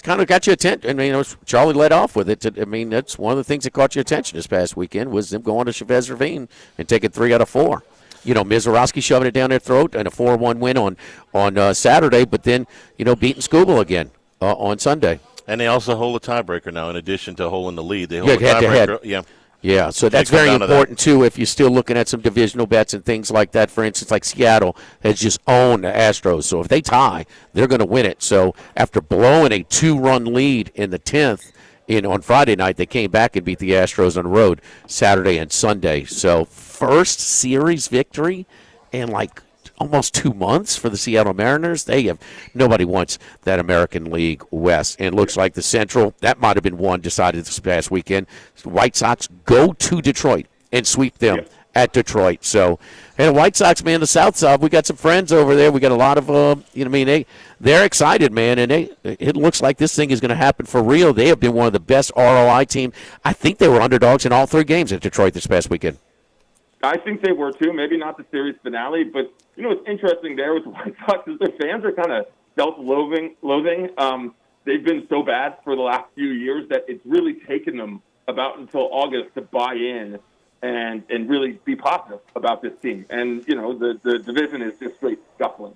kind of got your attention. Charlie led off with it. That's one of the things that caught your attention this past weekend was them going to Chavez Ravine and taking 3 out of 4. Mizorowski shoving it down their throat and a 4-1 win on Saturday, but then beating Skubal again on Sunday. And they also hold a tiebreaker now, in addition to holding the lead. They hold a tiebreaker. Yeah, so that's very important, too, if you're still looking at some divisional bets and things like that. For instance, like Seattle has just owned the Astros. So if they tie, they're going to win it. So after blowing a 2-run lead in the 10th on Friday night, they came back and beat the Astros on the road Saturday and Sunday. So first series victory in almost 2 months for the Seattle Mariners. Nobody wants that American League West. And it looks like the Central, that might have been one decided this past weekend. The White Sox go to Detroit and sweep them at Detroit. So, and the White Sox, man, the South side, we got some friends over there. We got a lot of, they're excited, man. And it looks like this thing is going to happen for real. They have been one of the best ROI team. I think they were underdogs in all 3 games at Detroit this past weekend. I think they were too. Maybe not the series finale, but what's interesting there with the White Sox is their fans are kind of self-loathing. They've been so bad for the last few years that it's really taken them about until August to buy in and really be positive about this team. And the division is just straight scuffling.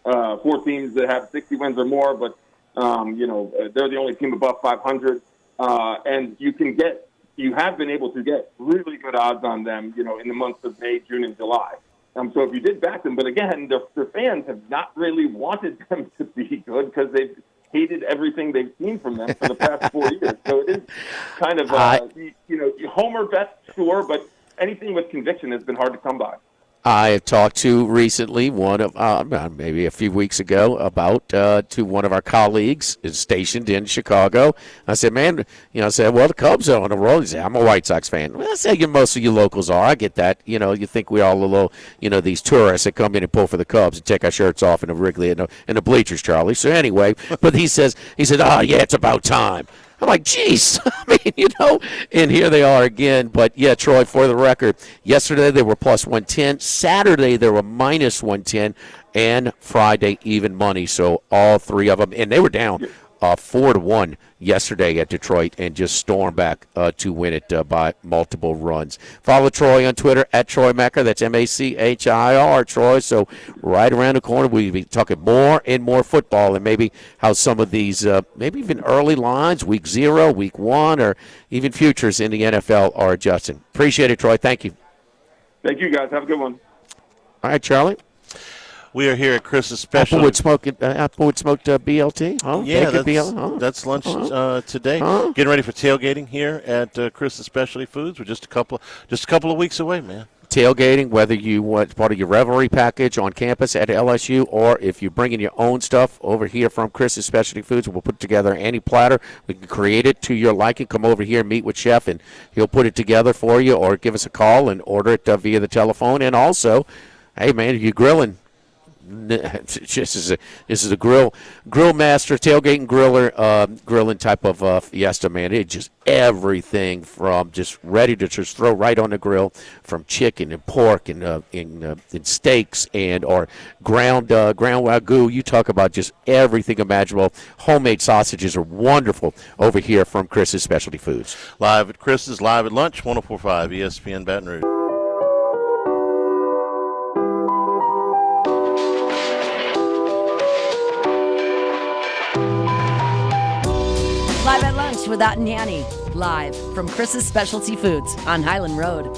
4 teams that have 60 wins or more, but they're the only team above 500. And you can get you have been able to get really good odds on them, in the months of May, June, and July. So if you did back them, but again, the fans have not really wanted them to be good because they've hated everything they've seen from them for the past 4 years. So it is kind of, homer bet, sure, but anything with conviction has been hard to come by. I have talked to recently maybe a few weeks ago about to one of our colleagues is stationed in Chicago. I said, man, well, the Cubs are on a roll. He said, I'm a White Sox fan. Well, I say most of you locals are. I get that. You think we all a little, these tourists that come in and pull for the Cubs and take our shirts off in the Wrigley in the bleachers, Charlie. So anyway, but he said, oh, yeah, it's about time. I'm like, geez, and here they are again. But, yeah, Troy, for the record, yesterday they were plus 110. Saturday they were minus 110. And Friday, even money. So all three of them. And they were down 4-1 yesterday at Detroit and just stormed back to win it by multiple runs. Follow Troy on Twitter at Troy Macker. That's Machir, Troy. So right around the corner, we'll be talking more and more football and maybe how some of these, maybe even early lines, week 0, week 1, or even futures in the NFL are adjusting. Appreciate it, Troy. Thank you. Thank you, guys. Have a good one. All right, Charlie. We are here at Chris's Special. Applewood smoked BLT. Huh? Yeah, that's lunch today. Getting ready for tailgating here at Chris's Specialty Foods. We're just a couple of weeks away, man. Tailgating, whether you want part of your revelry package on campus at LSU, or if you're bringing your own stuff over here from Chris's Specialty Foods, we'll put together any platter. We can create it to your liking. Come over here and meet with Chef, and he'll put it together for you, or give us a call and order it via the telephone. And also, hey, man, if you're grilling, this is a grill master, tailgating griller, grilling type of fiesta, man. It's just everything from just ready to just throw right on the grill, from chicken and pork and steaks or ground wagyu. You talk about just everything imaginable. Homemade sausages are wonderful over here from Chris's Specialty Foods. Live at Chris's, live at lunch, 104.5 ESPN Baton Rouge. Live at lunch with Ott and Yanni, live from Chris's Specialty Foods on Highland Road.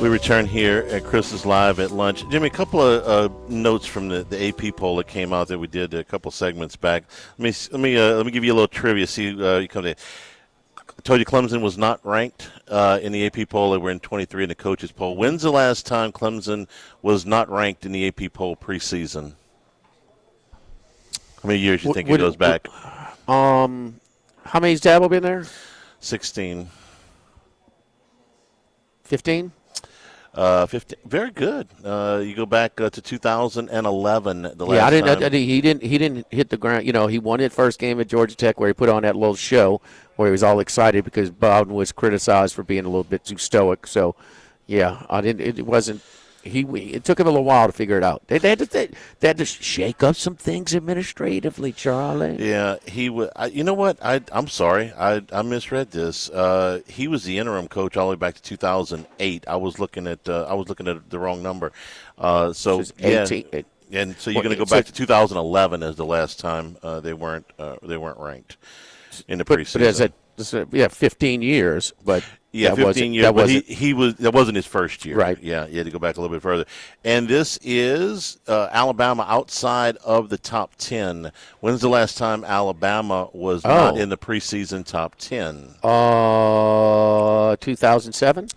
We return here at Chris's Live at Lunch. Jimmy, a couple of notes from the AP poll that came out that we did a couple segments back. Let me give you a little trivia. See, you come to. I told you Clemson was not ranked in the AP poll. They were in 23 in the coaches poll. When's the last time Clemson was not ranked in the AP poll preseason? How many years do you think it goes back? How many's Dabo been there? 16. 15? 15. Very good. You go back to 2011. The last time. He didn't hit the ground. He won his first game at Georgia Tech where he put on that little show where he was all excited because Bowden was criticized for being a little bit too stoic. So, yeah, it wasn't. It took him a little while to figure it out. They had to shake up some things administratively, Charlie. Yeah, he was. You know what? I'm sorry. I misread this. He was the interim coach all the way back to 2008. I was looking at the wrong number. So yeah, 18. And so you're going to go back to 2011 as the last time they weren't ranked in the preseason. But 15 years, but. Yeah, 15 years, but that wasn't his first year. Right. Yeah, you had to go back a little bit further. And this is Alabama outside of the top 10. When's the last time Alabama was not in the preseason top 10? 2007?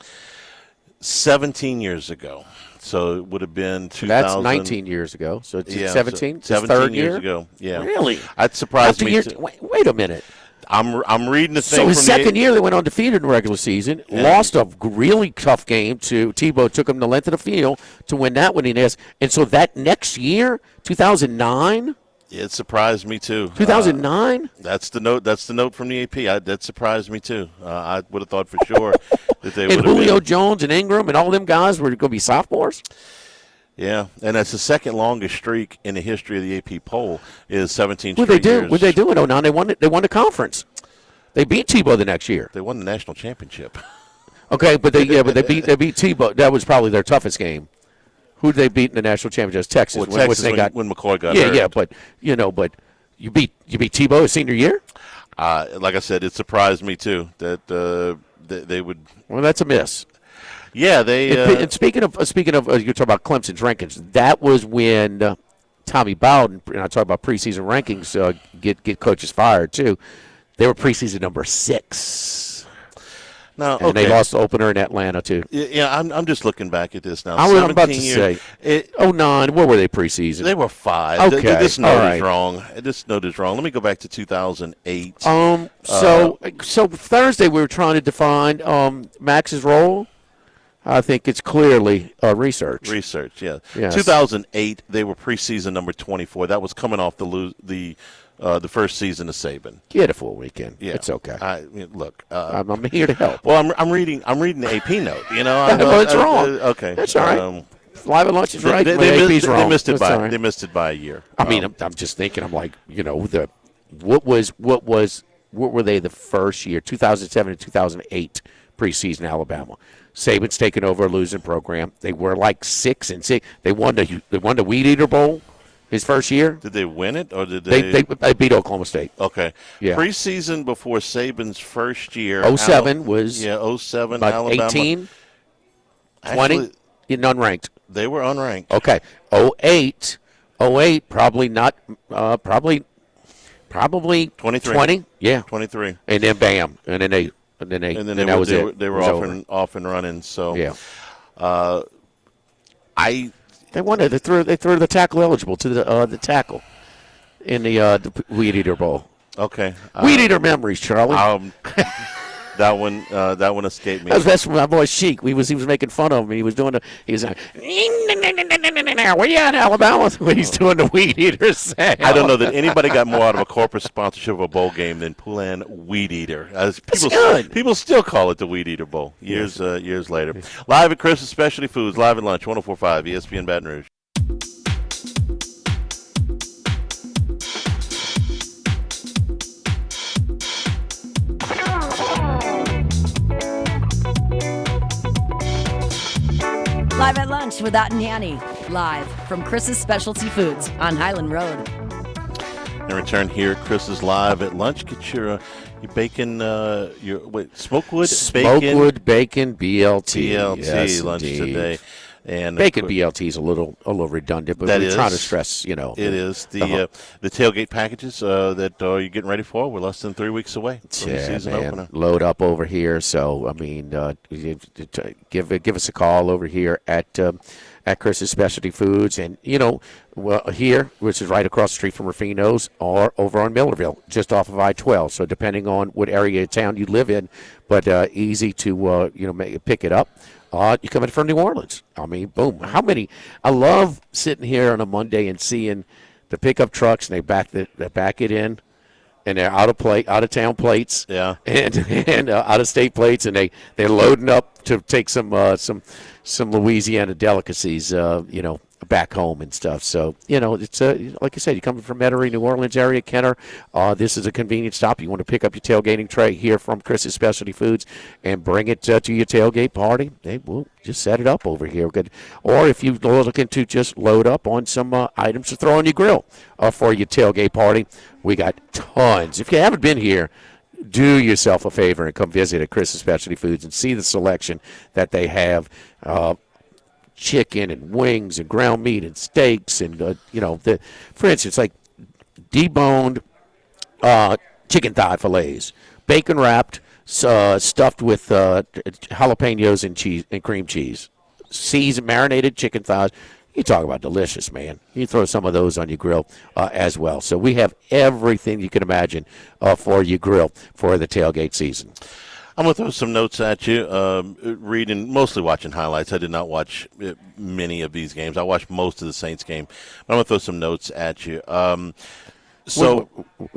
17 years ago. So it would have been 2000. That's 19 years ago. So it's 17? 17 years ago. Yeah. Really? That surprised me. Wait a minute. I'm reading the thing. So his second year, they went undefeated in the regular season, lost a really tough game to Tebow, took him the length of the field to win that one. And so that next year, 2009? It surprised me too. 2009? That's the note. That's the note from the AP. That surprised me too. I would have thought for sure that they would have. And Julio Jones and Ingram and all them guys were going to be sophomores? Yeah, and that's the second longest streak in the history of the AP poll is 17 straight years. What did they do in 09? They won the conference. They beat Tebow the next year. They won the national championship. Okay, but they beat Tebow. That was probably their toughest game. Who did they beat in the national championship? Texas. Well, Texas when McCoy got hurt. Yeah, but you beat Tebow his senior year? Like I said, it surprised me too that they would. Well, that's a miss. Yeah, they. And speaking of, you're talking about Clemson's rankings. That was when Tommy Bowden, and I talk about preseason rankings, get coaches fired too. They were preseason number 6. No, and they lost the opener in Atlanta too. Yeah, I'm just looking back at this now. I'm about to say, 09. What were they preseason? They were 5. Okay, this note right. is wrong. This note is wrong. Let me go back to 2008. So Thursday we were trying to define Max's role. I think it's clearly research. Research, yeah. Yes. 2008, they were preseason number 24. That was coming off the first season of Saban. Get it for a weekend. Yeah, it's okay. Look, I'm here to help. Well, I'm reading the AP note. You know, well, it's wrong. Okay, that's all right. Live at lunch is right. They missed it by a year. I mean, I'm just thinking. I'm like, what were they the first year? 2007 and 2008 preseason Alabama. Saban's taken over a losing program. They were like 6-6. They won the Weed Eater Bowl his first year. Did they win it or did they? They beat Oklahoma State. Okay. Yeah. Preseason before Saban's first year. 07 was 07 about Alabama. 18, 20, Actually, unranked. They were unranked. Okay. 08 probably not. Probably 23. 20. Yeah. 23. And then bam, and then that was it. They were off and running. So yeah. They wanted they threw the tackle eligible to the tackle in the Weed Eater Bowl. Okay. Weed Eater memories, Charlie. That one escaped me. That's my boy Sheik. He was making fun of me. He was like, where you at, Alabama? He's doing the Weed Eater sound. I don't know that anybody got more out of a corporate sponsorship of a bowl game than Poulan Weed Eater. People still call it the Weed Eater Bowl years later. Live at Chris's Specialty Foods, live at lunch, 104.5 ESPN Baton Rouge. Live at lunch with Ott and Hanny, live from Chris's Specialty Foods on Highland Road. In return here, Chris is live at lunch. Get your bacon, Smokewood bacon BLT. BLT lunch today. And bacon BLT is a little redundant, but we're trying to stress, It is. The tailgate packages that you're getting ready for. We're less than 3 weeks away from the season opener. Load up over here. So, I mean, give us a call over here at Chris's Specialty Foods. And, here, which is right across the street from Rufino's, or over on Millerville, just off of I-12. So, depending on what area of town you live in, but easy to, pick it up. You're coming from New Orleans. I mean, boom. How many? I love sitting here on a Monday and seeing the pickup trucks, and they back it in, and they're out of town plates, and out of state plates, and they're loading up to take some Louisiana delicacies, back home and stuff. So, it's like I said, you're coming from Metairie, New Orleans area, Kenner. This is a convenient stop. You want to pick up your tailgating tray here from Chris's Specialty Foods and bring it to your tailgate party. Hey, we'll just set it up over here. Good. Or if you're looking to just load up on some items to throw on your grill for your tailgate party, we got tons. If you haven't been here, do yourself a favor and come visit at Chris's Specialty Foods and see the selection that they have. Chicken and wings and ground meat and steaks and for instance, like deboned chicken thigh fillets, bacon wrapped, stuffed with jalapenos and cheese and cream cheese, seasoned marinated chicken thighs. You talk about delicious, man. You throw some of those on your grill as well. So we have everything you can imagine for your grill for the tailgate season. I'm going to throw some notes at you, mostly watching highlights. I did not watch many of these games. I watched most of the Saints game. But I'm going to throw some notes at you. What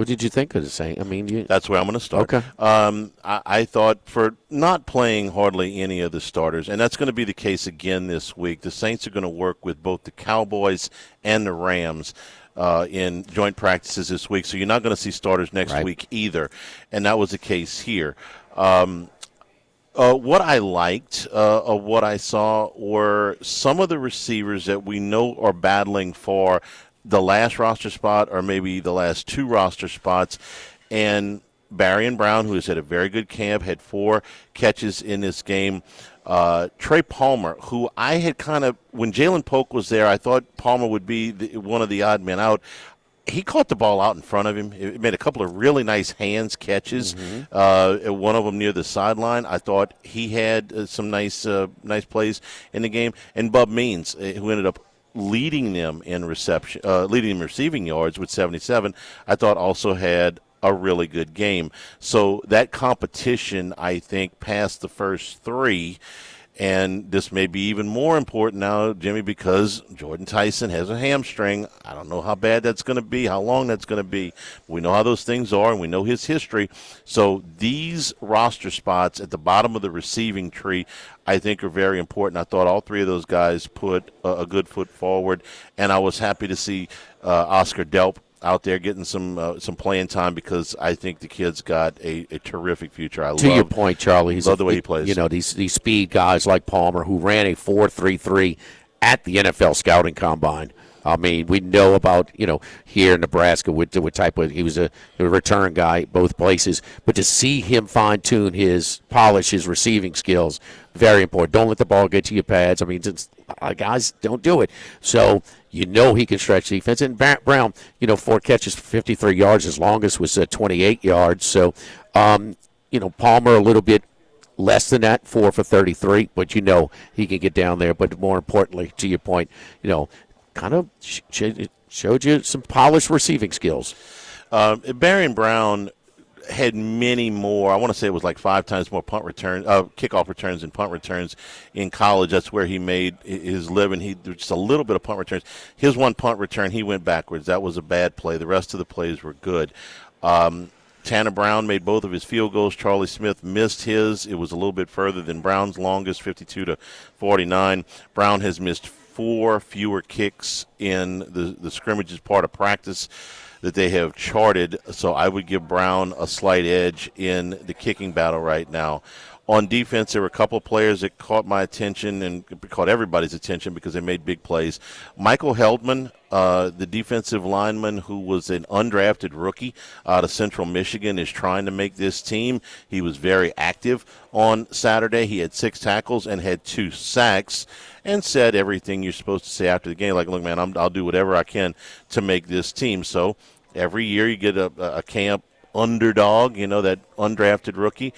did you think of the Saints? I mean, that's where I'm going to start. Okay. I thought for not playing hardly any of the starters, and that's going to be the case again this week, the Saints are going to work with both the Cowboys and the Rams in joint practices this week. So you're not going to see starters next week either, and that was the case here. What I liked of what I saw were some of the receivers that we know are battling for the last roster spot or maybe the last 2 roster spots. And Barry Brown, who has had a very good camp, had 4 catches in this game. Trey Palmer, who I had when Jalen Polk was there, I thought Palmer would be one of the odd men out. He caught the ball out in front of him. It made a couple of really nice hands catches. One of them near the sideline. I thought he had some nice plays in the game. And Bub Means, who ended up leading them in receiving yards with 77, I thought also had a really good game. So that competition, I think, passed the first 3. And this may be even more important now, Jimmy, because Jordan Tyson has a hamstring. I don't know how bad that's going to be, how long that's going to be. We know how those things are, and we know his history. So these roster spots at the bottom of the receiving tree, I think, are very important. I thought all 3 of those guys put a good foot forward, and I was happy to see Oscar Delp out there getting some playing time, because I think the kid's got a terrific future. To your point, Charlie, love the way he plays. You know, these speed guys like Palmer, who ran a 4.33 at the NFL Scouting Combine. I mean, we know about, here in Nebraska with type of, he was a return guy both places, but to see him fine-tune polish his receiving skills, very important. Don't let the ball get to your pads. I mean, guys, don't do it. So, he can stretch defense. And Brown, 4 catches for 53 yards. His longest was 28 yards. So, Palmer a little bit less than that, 4 for 33, but he can get down there. But more importantly, to your point, kind of showed you some polished receiving skills. Barry Brown had many more. I want to say it was like 5 times more kickoff returns and punt returns in college. That's where he made his living. He just a little bit of punt returns. His one punt return, he went backwards. That was a bad play. The rest of the plays were good. Tanner Brown made both of his field goals. Charlie Smith missed his. It was a little bit further than Brown's longest, 52-49. Brown has missed 4 fewer kicks in the scrimmage as part of practice that they have charted, so I would give Brown a slight edge in the kicking battle right now. On defense, there were a couple of players that caught my attention and caught everybody's attention because they made big plays. Michael Heldman, the defensive lineman who was an undrafted rookie out of Central Michigan, is trying to make this team. He was very active on Saturday. He had 6 tackles and had 2 sacks and said everything you're supposed to say after the game, like, look, man, I'll do whatever I can to make this team. So every year you get a camp underdog, that undrafted rookie.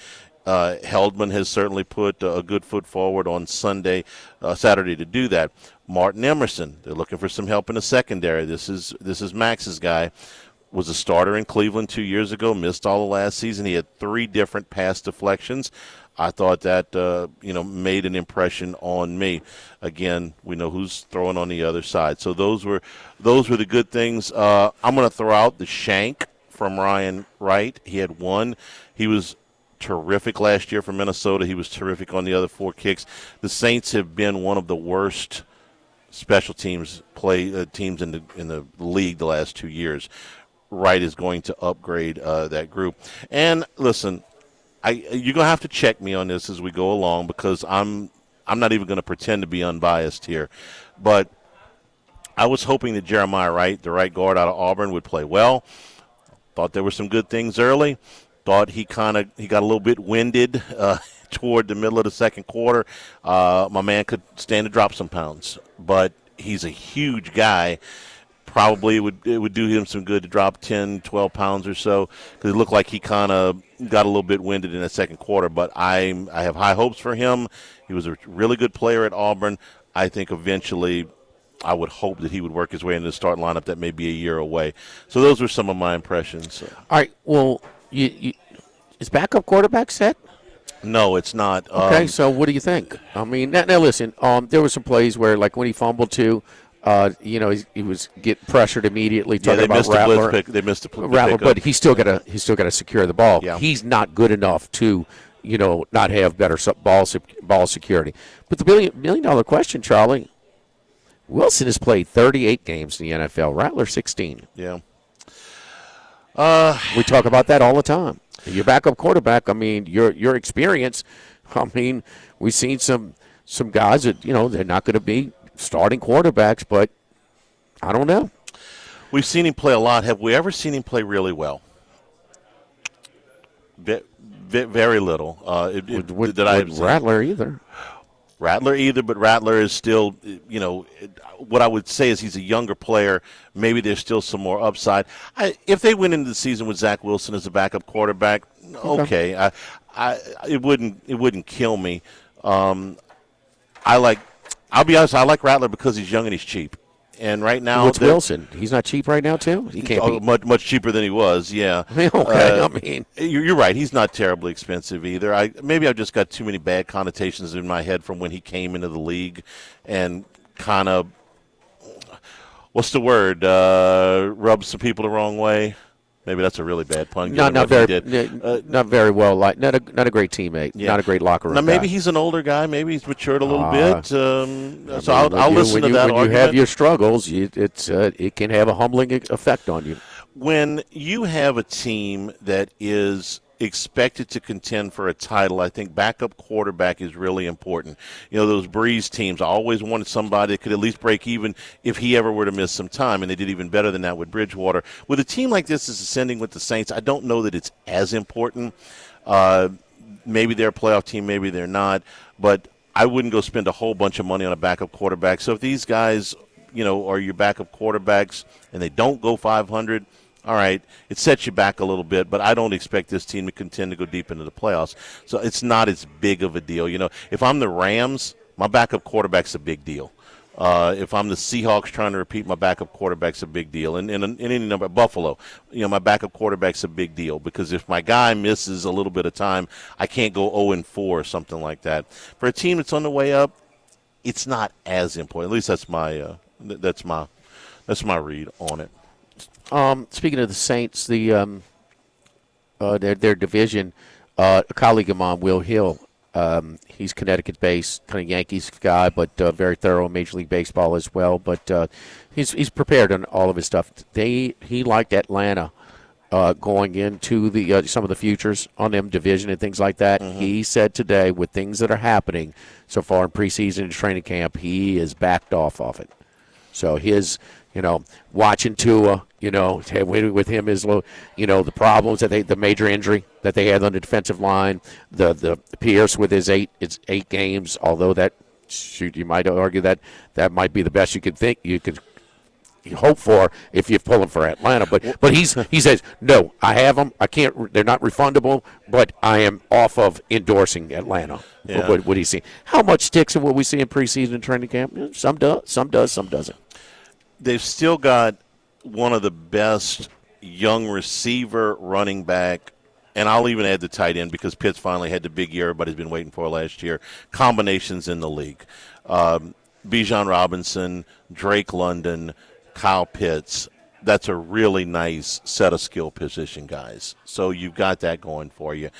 Heldman has certainly put a good foot forward on Saturday to do that. Martin Emerson, they're looking for some help in the secondary. This is Max's guy. Was a starter in Cleveland 2 years ago, missed all the last season. He had 3 different pass deflections. I thought that made an impression on me. Again, we know who's throwing on the other side. So those were the good things. I'm going to throw out the shank from Ryan Wright. He had 1. He was terrific last year for Minnesota. He was terrific on the other 4 kicks. The Saints have been one of the worst special teams teams in the league the last 2 years. Wright is going to upgrade that group. And listen, you're going to have to check me on this as we go along, because I'm not even going to pretend to be unbiased here. But I was hoping that Jeremiah Wright, the right guard out of Auburn, would play well. Thought there were some good things early. Thought he got a little bit winded toward the middle of the second quarter. My man could stand to drop some pounds, but he's a huge guy. Probably it would do him some good to drop 10, 12 pounds or so, because it looked like he kind of got a little bit winded in the second quarter. But I have high hopes for him. He was a really good player at Auburn. I think eventually I would hope that he would work his way into the starting lineup. That may be a year away. So those were some of my impressions. All right, well, is backup quarterback set? No, it's not. Okay, so what do you think? I mean, now listen, there were some plays where, like when he fumbled too, he was getting pressured immediately. Talking about Rattler. They missed the Rattler, but he's still got to secure the ball. Yeah. He's not good enough to, not have better ball security. But the $1 million question, Charlie, Wilson has played 38 games in the NFL. Rattler 16. Yeah. We talk about that all the time. Your backup quarterback, I mean, your experience, I mean, we've seen some guys that, they're not going to be starting quarterbacks, but I don't know. We've seen him play a lot. Have we ever seen him play really well? Very little. Would Rattler either. Rattler either, but Rattler is still, what I would say is he's a younger player. Maybe there's still some more upside. If they went into the season with Zach Wilson as a backup quarterback, okay. It wouldn't kill me. I'll be honest, I like Rattler because he's young and he's cheap. And right now, what's Wilson? He's not cheap right now, too. He can't be much cheaper than he was. Yeah. Okay. You're right. He's not terribly expensive either. Maybe I've just got too many bad connotations in my head from when he came into the league, and kind of, what's the word? Rubbed some people the wrong way. Maybe that's a really bad pun. Not very well. Not a great teammate. Yeah. Not a great locker room. Now maybe he's an older guy. Maybe he's matured a little bit. I'll listen to that. When you have your struggles, it can have a humbling effect on you. When you have a team that is expected to contend for a title, I think backup quarterback is really important. Those Breeze teams, I always wanted somebody that could at least break even if he ever were to miss some time, and they did even better than that with Bridgewater. With a team like this that's ascending with the Saints, I don't know that it's as important. Maybe they're a playoff team, maybe they're not, but I wouldn't go spend a whole bunch of money on a backup quarterback. So if these guys, are your backup quarterbacks and they don't go 500, all right, it sets you back a little bit, but I don't expect this team to contend to go deep into the playoffs. So it's not as big of a deal. If I'm the Rams, my backup quarterback's a big deal. If I'm the Seahawks trying to repeat, my backup quarterback's a big deal. And in any number, Buffalo, my backup quarterback's a big deal because if my guy misses a little bit of time, I can't go 0-4 or something like that. For a team that's on the way up, it's not as important. At least that's my read on it. Speaking of the Saints, their division, a colleague of mine, Will Hill, he's Connecticut-based, kind of Yankees guy, but very thorough in Major League Baseball as well. But he's prepared on all of his stuff. He liked Atlanta going into the some of the futures on them division and things like that. Mm-hmm. He said today, with things that are happening so far in preseason and training camp, he is backed off of it. So his watching Tua, with him is, the problems that the major injury that they had on the defensive line, the Pierce with his eight games, although you might argue that might be the best you could hope for if you pull him for Atlanta. But he says, no, I have them. I can't. They're not refundable. But I am off of endorsing Atlanta. Yeah. What do you see? How much sticks in what we see in preseason and training camp? Some does, some doesn't. They've still got one of the best young receiver, running back, and I'll even add the tight end because Pitts finally had the big year everybody's been waiting for last year, combinations in the league. Bijan Robinson, Drake London, Kyle Pitts. That's a really nice set of skill position guys. So you've got that going for you.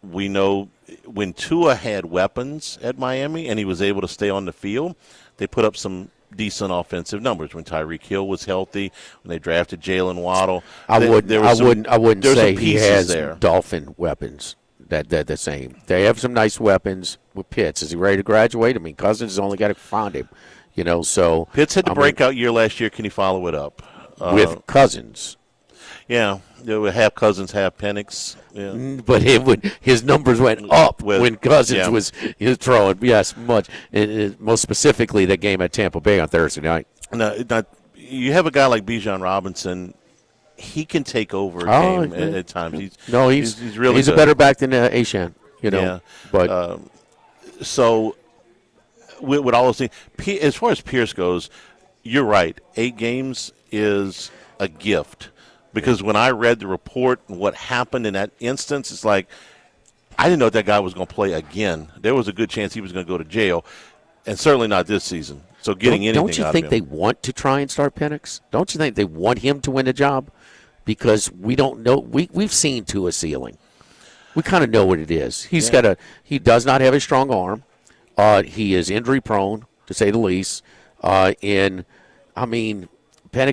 We know when Tua had weapons at Miami and he was able to stay on the field, they put up some decent offensive numbers. When Tyreek Hill was healthy, when they drafted Jalen Waddle, I wouldn't say he has Dolphin weapons. That the same. They have some nice weapons with Pitts. Is he ready to graduate? I mean, Cousins has only got to find him. So Pitts had the breakout year last year. Can he follow it up with Cousins? Yeah, half Cousins, half Penix. Yeah. But his numbers went up when Cousins was throwing. Yes, much. Most specifically, that game at Tampa Bay on Thursday night. Now, you have a guy like Bijan Robinson. He can take over a game at times. He's really a better back than Ashan. Yeah. But so with all those things, as far as Pierce goes, you're right. 8 games is a gift. Because when I read the report and what happened in that instance, it's like I didn't know that guy was going to play again. There was a good chance he was going to go to jail, and certainly not this season. So getting anything out of him. Don't you think they want to try and start Penix? Don't you think they want him to win a job? Because we don't know. We've seen to a ceiling. We kind of know what it is. He does not have a strong arm. He is injury prone, to say the least. Penix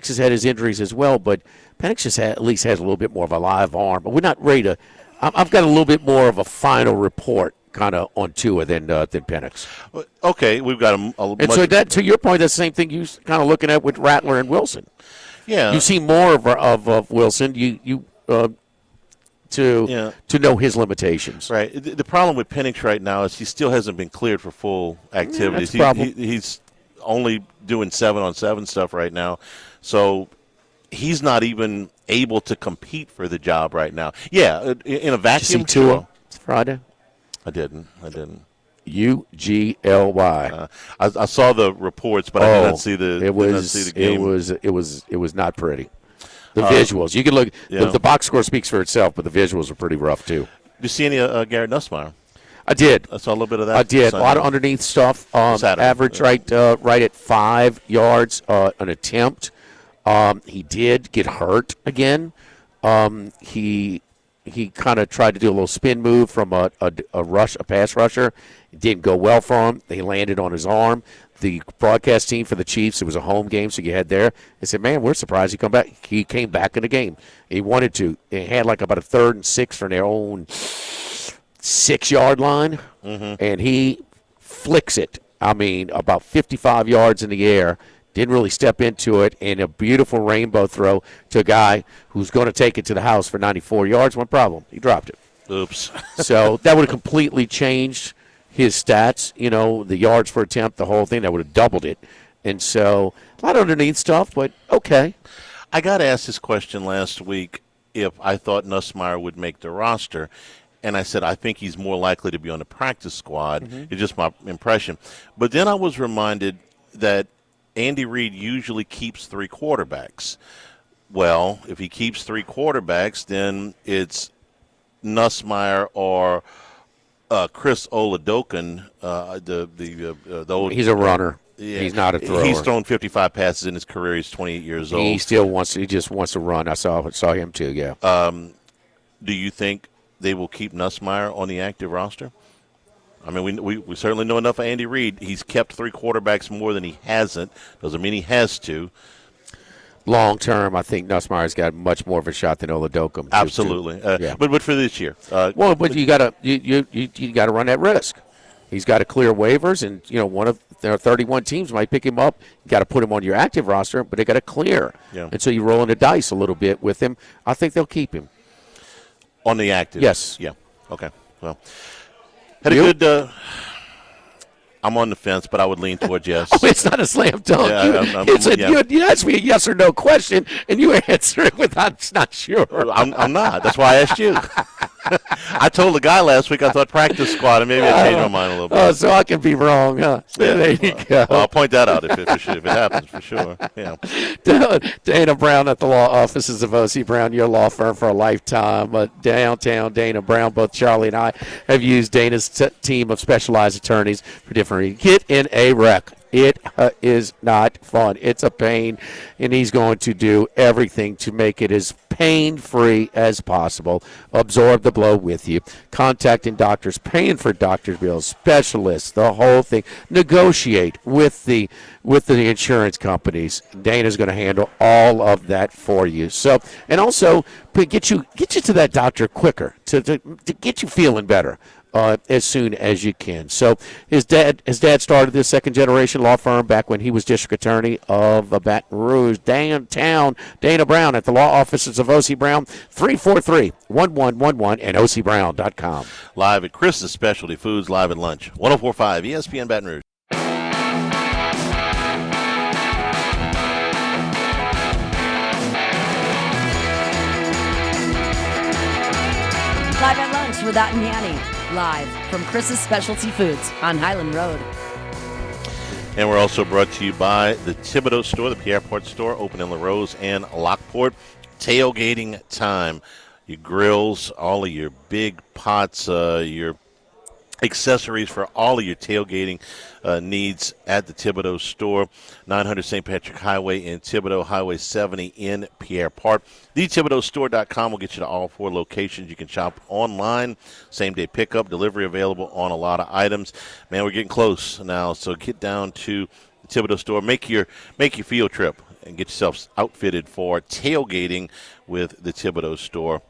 has had his injuries as well, but Penix at least has a little bit more of a live arm. But we're not ready to – I've got a little bit more of a final report kind of on Tua than Penix. Okay, we've got a and so that, to your point, that's the same thing you kind of looking at with Rattler and Wilson. Yeah. You see more of Wilson. to know his limitations. Right. The problem with Penix right now is he still hasn't been cleared for full activities. He's only doing 7-on-7 stuff right now, so he's not even able to compete for the job right now. Yeah, in a vacuum. Did you see Tua Friday? I didn't. UGLY. I saw the reports, but I did not see the. Game. It was not pretty. The visuals. You can look. The box score speaks for itself, but the visuals are pretty rough too. Did you see any Garrett Nussmeier? I did. I saw a little bit of that. I did. A lot of underneath stuff. Average right at 5 yards an attempt. He did get hurt again. He kind of tried to do a little spin move from a pass rusher. It didn't go well for him. They landed on his arm. The broadcast team for the Chiefs, it was a home game, so you had there. They said, man, we're surprised he come back. He came back in the game. He wanted to. They had like about a 3rd and 6 from their own 6-yard line, and he flicks it. I mean, about 55 yards in the air. Didn't really step into it, and a beautiful rainbow throw to a guy who's going to take it to the house for 94 yards. One problem, he dropped it. Oops. So that would have completely changed his stats, the yards per attempt, the whole thing. That would have doubled it. And so a lot of underneath stuff, but okay. I got asked this question last week if I thought Nussmeier would make the roster. And I said, I think he's more likely to be on the practice squad. It's just my impression. But then I was reminded that Andy Reid usually keeps 3 quarterbacks. Well, if he keeps 3 quarterbacks, then it's Nussmeier or Chris Oladokun. The old. He's a runner. Yeah. He's not a thrower. He's thrown 55 passes in his career. He's 28 years old. He just wants to run. I saw him too. Yeah. Do you think they will keep Nussmeier on the active roster? I mean, we certainly know enough of Andy Reid. He's kept 3 quarterbacks more than he hasn't. Doesn't mean he has to. Long term, I think Nussmeier's got much more of a shot than Oladokun. Absolutely. But for this year. But you gotta run that risk. He's got to clear waivers, and one of their 31 teams might pick him up. You got to put him on your active roster, but they got to clear. Yeah. And so you're rolling the dice a little bit with him. I think they'll keep him on the active. Yes. Yeah. Okay. Well. Had a good. I'm on the fence, but I would lean towards yes. It's not a slam dunk. Yeah, you asked me a yes or no question, and you answer it with "I'm not sure." I'm not. That's why I asked you. I told the guy last week I thought practice squad, and maybe I changed my mind a little bit. Oh, so I can be wrong, huh? Yeah, there you go. Well, I'll point that out if it happens, for sure. Yeah. Dana Brown at the law offices of O.C. Brown, your law firm for a lifetime. Downtown Dana Brown, both Charlie and I have used Dana's team of specialized attorneys for different reasons. Get in a wreck. It is not fun. It's a pain, and he's going to do everything to make it as pain-free as possible. Absorb the blow with you. Contacting doctors, paying for doctor's bills, specialists, the whole thing. Negotiate with the insurance companies. Dana's going to handle all of that for you. So, and also get you to that doctor quicker to get you feeling better. As soon as you can. So his dad started this second-generation law firm back when he was district attorney of Baton Rouge. Downtown Dana Brown at the law offices of O.C. Brown, 343-1111 and ocbrown.com. Live at Chris's Specialty Foods, live at lunch. 104.5 ESPN Baton Rouge. Live at lunch with Ott and Yanni. Live from Chris's Specialty Foods on Highland Road. And we're also brought to you by the Thibodeau Store, the Pierre Port Store, open in LaRose and Lockport. Tailgating time. Your grills, all of your big pots, your accessories for all of your tailgating needs at the Thibodeau Store. 900 St. Patrick Highway in Thibodeau, Highway 70 in Pierre Park. TheThibodeauStore.com will get you to all 4 locations. You can shop online, same-day pickup, delivery available on a lot of items. Man, we're getting close now, so get down to the Thibodeau Store. Make your field trip and get yourself outfitted for tailgating with the Thibodeau Store.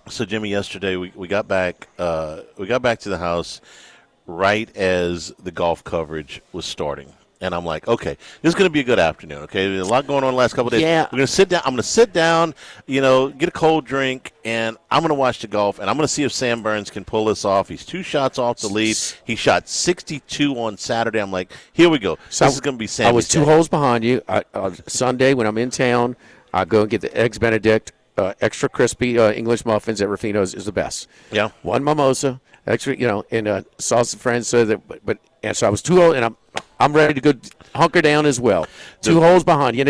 So, Jimmy, yesterday we got back to the house right as the golf coverage was starting. And I'm like, okay, this is going to be a good afternoon. Okay, there's a lot going on the last couple of days. Yeah. We're going to sit down. I'm going to sit down, get a cold drink, and I'm going to watch the golf, and I'm going to see if Sam Burns can pull this off. He's 2 shots off the lead. He shot 62 on Saturday. I'm like, here we go. So this is going to be Sammy's I was 2 day. holes behind you. Sunday when I'm in town, I go and get the Eggs Benedict, extra crispy English muffins at Rufino's is the best. Yeah. 1 mimosa, extra, and saw some friends. So I was 2 holes, and I'm ready to go hunker down as well. 2 holes behind you, and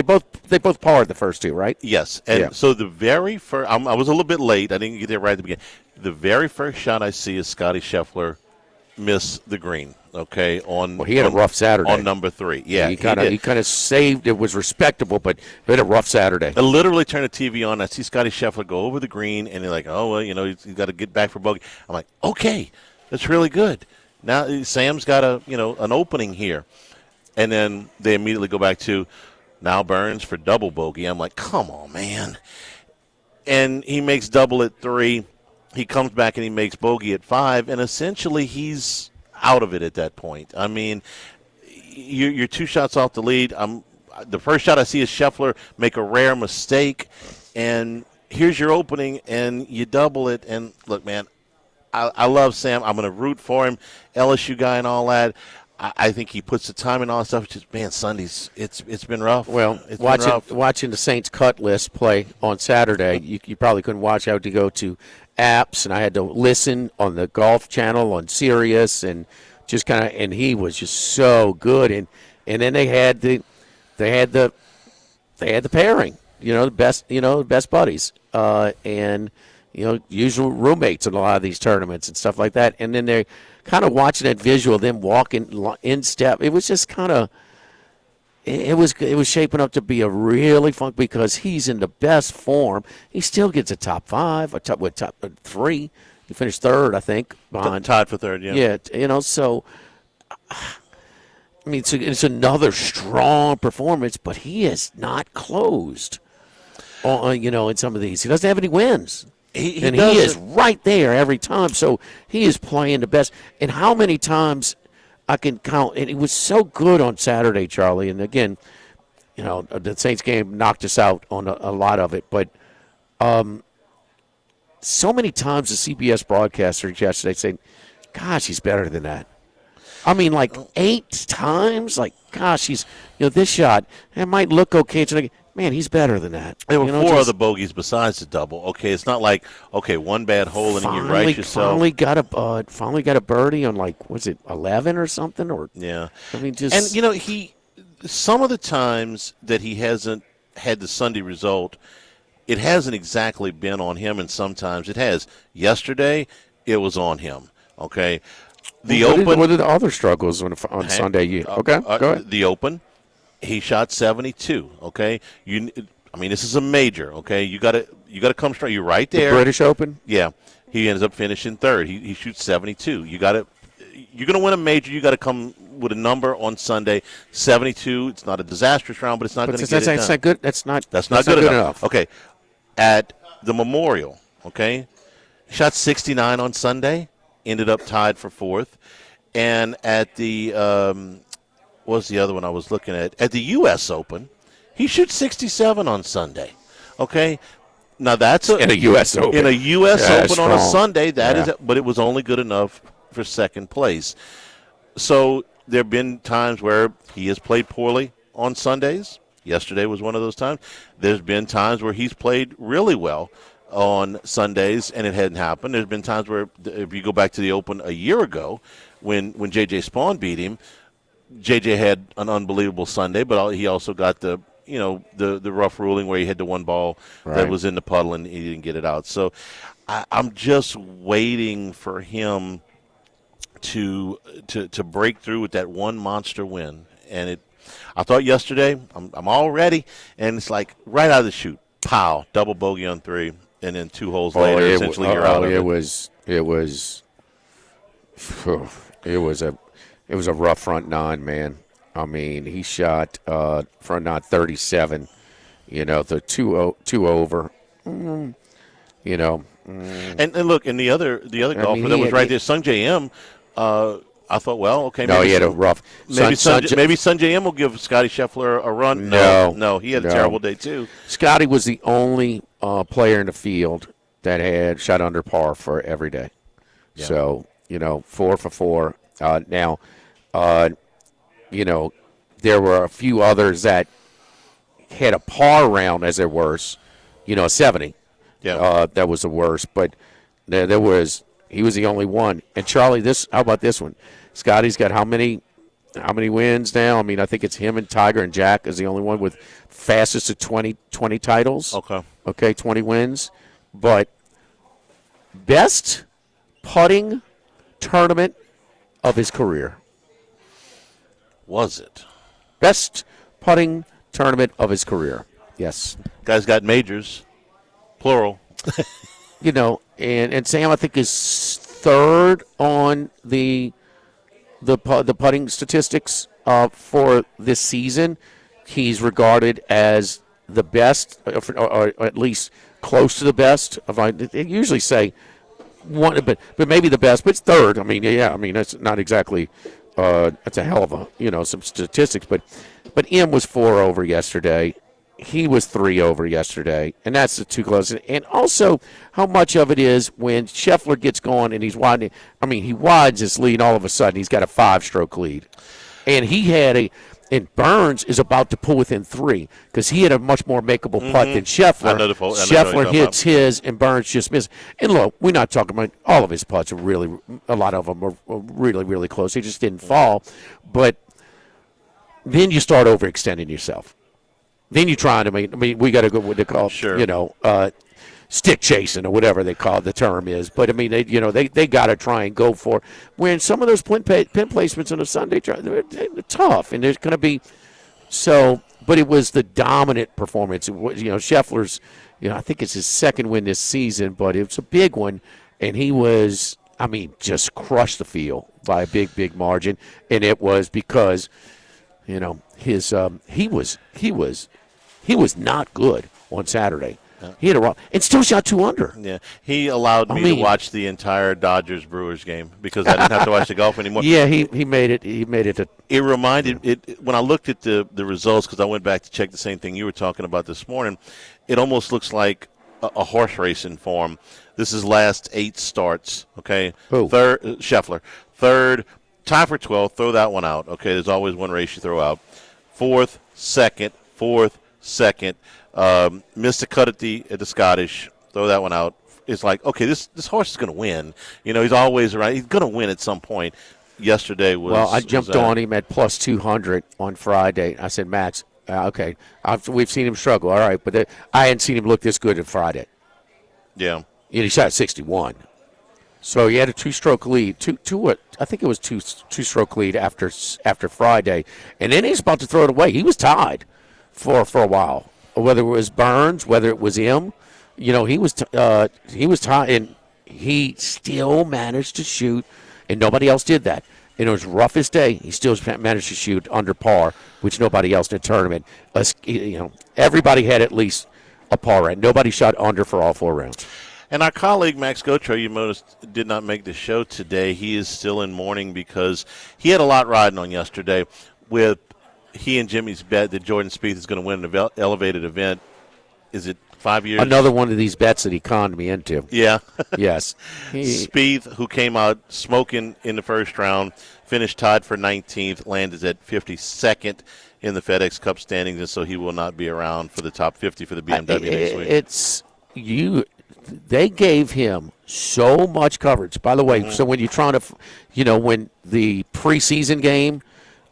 they both parred the first 2, right? Yes, and so the very first, I was a little bit late. I didn't get there right at the beginning. The very first shot I see is Scotty Scheffler miss the green. Okay, he had a rough Saturday on number 3. Yeah, he kind of saved. It was respectable, but he had a rough Saturday. I literally turned the TV on. I see Scotty Scheffler go over the green, and they're like, "Oh well, he's got to get back for bogey." I'm like, "Okay, that's really good." Now Sam's got an opening here, and then they immediately go back to now Burns for double bogey. I'm like, "Come on, man!" And he makes double at 3. He comes back and he makes bogey at 5, and essentially he's out of it at that point. I mean, you're 2 shots off the lead. The first shot I see is Scheffler make a rare mistake, and here's your opening, and you double it. And look, man, I love Sam. I'm going to root for him, LSU guy and all that. I think he puts the time and all that stuff. It's just, man, Sundays, it's been rough. Well, watching the Saints cut list play on Saturday, you probably couldn't watch. I had to go to apps, and I had to listen on the Golf Channel on Sirius, and just kind of, and he was just so good. And then they had the pairing, the best buddies, and usual roommates in a lot of these tournaments and stuff like that. And then they're kind of watching that visual, them walking in step. It was just kind of, it was shaping up to be a really fun, because he's in the best form. He still gets a top 5, a top 3. He finished 3rd, I think, behind. Tied for 3rd, yeah. Yeah, so I mean, it's another strong performance, but he is not closed. In some of these, he doesn't have any wins. He is right there every time. So he is playing the best. And how many times I can count? And he was so good on Saturday, Charlie. And again, the Saints game knocked us out on a lot of it. But so many times the CBS broadcasters yesterday saying, "Gosh, he's better than that." I mean, like 8 times. Like, gosh, he's this shot. It might look okay tonight. Man, he's better than that. There were 4 other bogeys besides the double. Okay, it's not like, one bad hole and then you right yourself. Finally got a birdie on, like, was it 11 or something? Or yeah. I mean, just and some of the times that he hasn't had the Sunday result, it hasn't exactly been on him, and sometimes it has. Yesterday, it was on him. Okay, what are the other struggles on Sunday? Okay, go ahead. The Open. He shot 72. Okay, this is a major. Okay, you got to come straight. You're right there. The British Open. Yeah, he ends up finishing 3rd. He shoots 72. You're going to win a major. You got to come with a number on Sunday. 72. It's not a disastrous round, but it's not going to get it done. That's not good. That's not good enough. Okay, at the Memorial. Okay, shot 69 on Sunday. Ended up tied for 4th, and at the what's the other one I was looking at? At the U.S. Open, he shoots 67 on Sunday. Okay, now that's in a U.S. Open. In a U.S. Open strong. on a Sunday, but it was only good enough for 2nd place. So there have been times where he has played poorly on Sundays. Yesterday was one of those times. There's been times where he's played really well on Sundays, and it hadn't happened. There's been times where, if you go back to the Open a year ago, when J.J. Spawn beat him, J.J. had an unbelievable Sunday, but he also got the rough ruling where he had the one ball that was in the puddle and he didn't get it out. So I'm just waiting for him to break through with that one monster win. And I thought yesterday, I'm all ready, and it's like right out of the chute, pow, double bogey on 3, and then 2 holes later, essentially you're out of it. It was a rough front 9, man. I mean, he shot front 9 37. The 2 over. And look, and the other golfer that was right there, Sung J M, I thought, well, okay. No, maybe he had a rough. Maybe Sanjay M will give Scotty Scheffler a run. No, he had a terrible day too. Scotty was the only player in the field that had shot under par for every day. Yeah. So 4 for 4. Now, there were a few others that had a par round as their worst. A 70. Yeah, that was the worst. But he was the only one. And Charlie, how about this one? Scotty's got how many wins now? I mean, I think it's him and Tiger and Jack is the only one with fastest of 20 titles. Okay, 20 wins. But best putting tournament of his career. Was it? Best putting tournament of his career. Yes. Guy's got majors, plural. And Sam, I think, is third on the putting statistics for this season. He's regarded as the best, or at least close to the best. They usually say one, but maybe the best. But it's third. I mean, that's not exactly. That's a hell of some statistics. But M was 4 over yesterday. He was 3 over yesterday, and that's the two closest. And also, how much of it is when Scheffler gets going and he's widening. I mean, he widens his lead, all of a sudden he's got a 5-stroke lead. And he had and Burns is about to pull within 3 because he had a much more makeable putt than Scheffler. Scheffler hits his, and Burns just missed. And look, we're not talking about all of his putts are really, a lot of them are really, really close. They just didn't fall. But then you start overextending yourself. Then you're trying to we got to go what they call, stick chasing or whatever they call the term is. But, they got to try and go for when some of those pin placements on a Sunday, they're tough. And there's going to be but it was the dominant performance. It was, Scheffler's, I think it's his second win this season, but it was a big one. And he was, just crushed the field by a big, big margin. And it was because, his he was not good on Saturday. He had a wrong and still shot 2 under. Yeah, he allowed me to watch the entire Dodgers-Brewers game because I didn't have to watch the golf anymore. Yeah, he made it. He made it. It reminded it when I looked at the results because I went back to check the same thing you were talking about this morning. It almost looks like a horse race in form. This is last 8 starts. Okay, third Scheffler, third, tie for 12th. Throw that one out. Okay, there's always one race you throw out. Fourth, second, missed a cut at the Scottish. Throw that one out. It's like, okay, this horse is going to win. He's always around. He's going to win at some point. Yesterday was. Well, I jumped on him at plus 200 on Friday. I said, Max, okay, we've seen him struggle. All right, but I hadn't seen him look this good on Friday. Yeah. He shot 61. So he had a 2-stroke lead. I think it was 2-stroke lead after Friday, and then he's about to throw it away. He was tied for a while. Whether it was Burns, whether it was him, he was tied, and he still managed to shoot, and nobody else did that. In his roughest day, he still managed to shoot under par, which nobody else in the tournament. Everybody had at least a par round. Nobody shot under for all 4 rounds. And our colleague Max Gotro, you noticed, did not make the show today. He is still in mourning because he had a lot riding on yesterday with he and Jimmy's bet that Jordan Spieth is going to win an elevated event. Is it 5 years? Another one of these bets that he conned me into. Yeah. Yes. Spieth, who came out smoking in the first round, finished tied for 19th, landed at 52nd in the FedEx Cup standings, and so he will not be around for the top 50 for the BMW next week. They gave him so much coverage. By the way, so when you're trying to, when the preseason game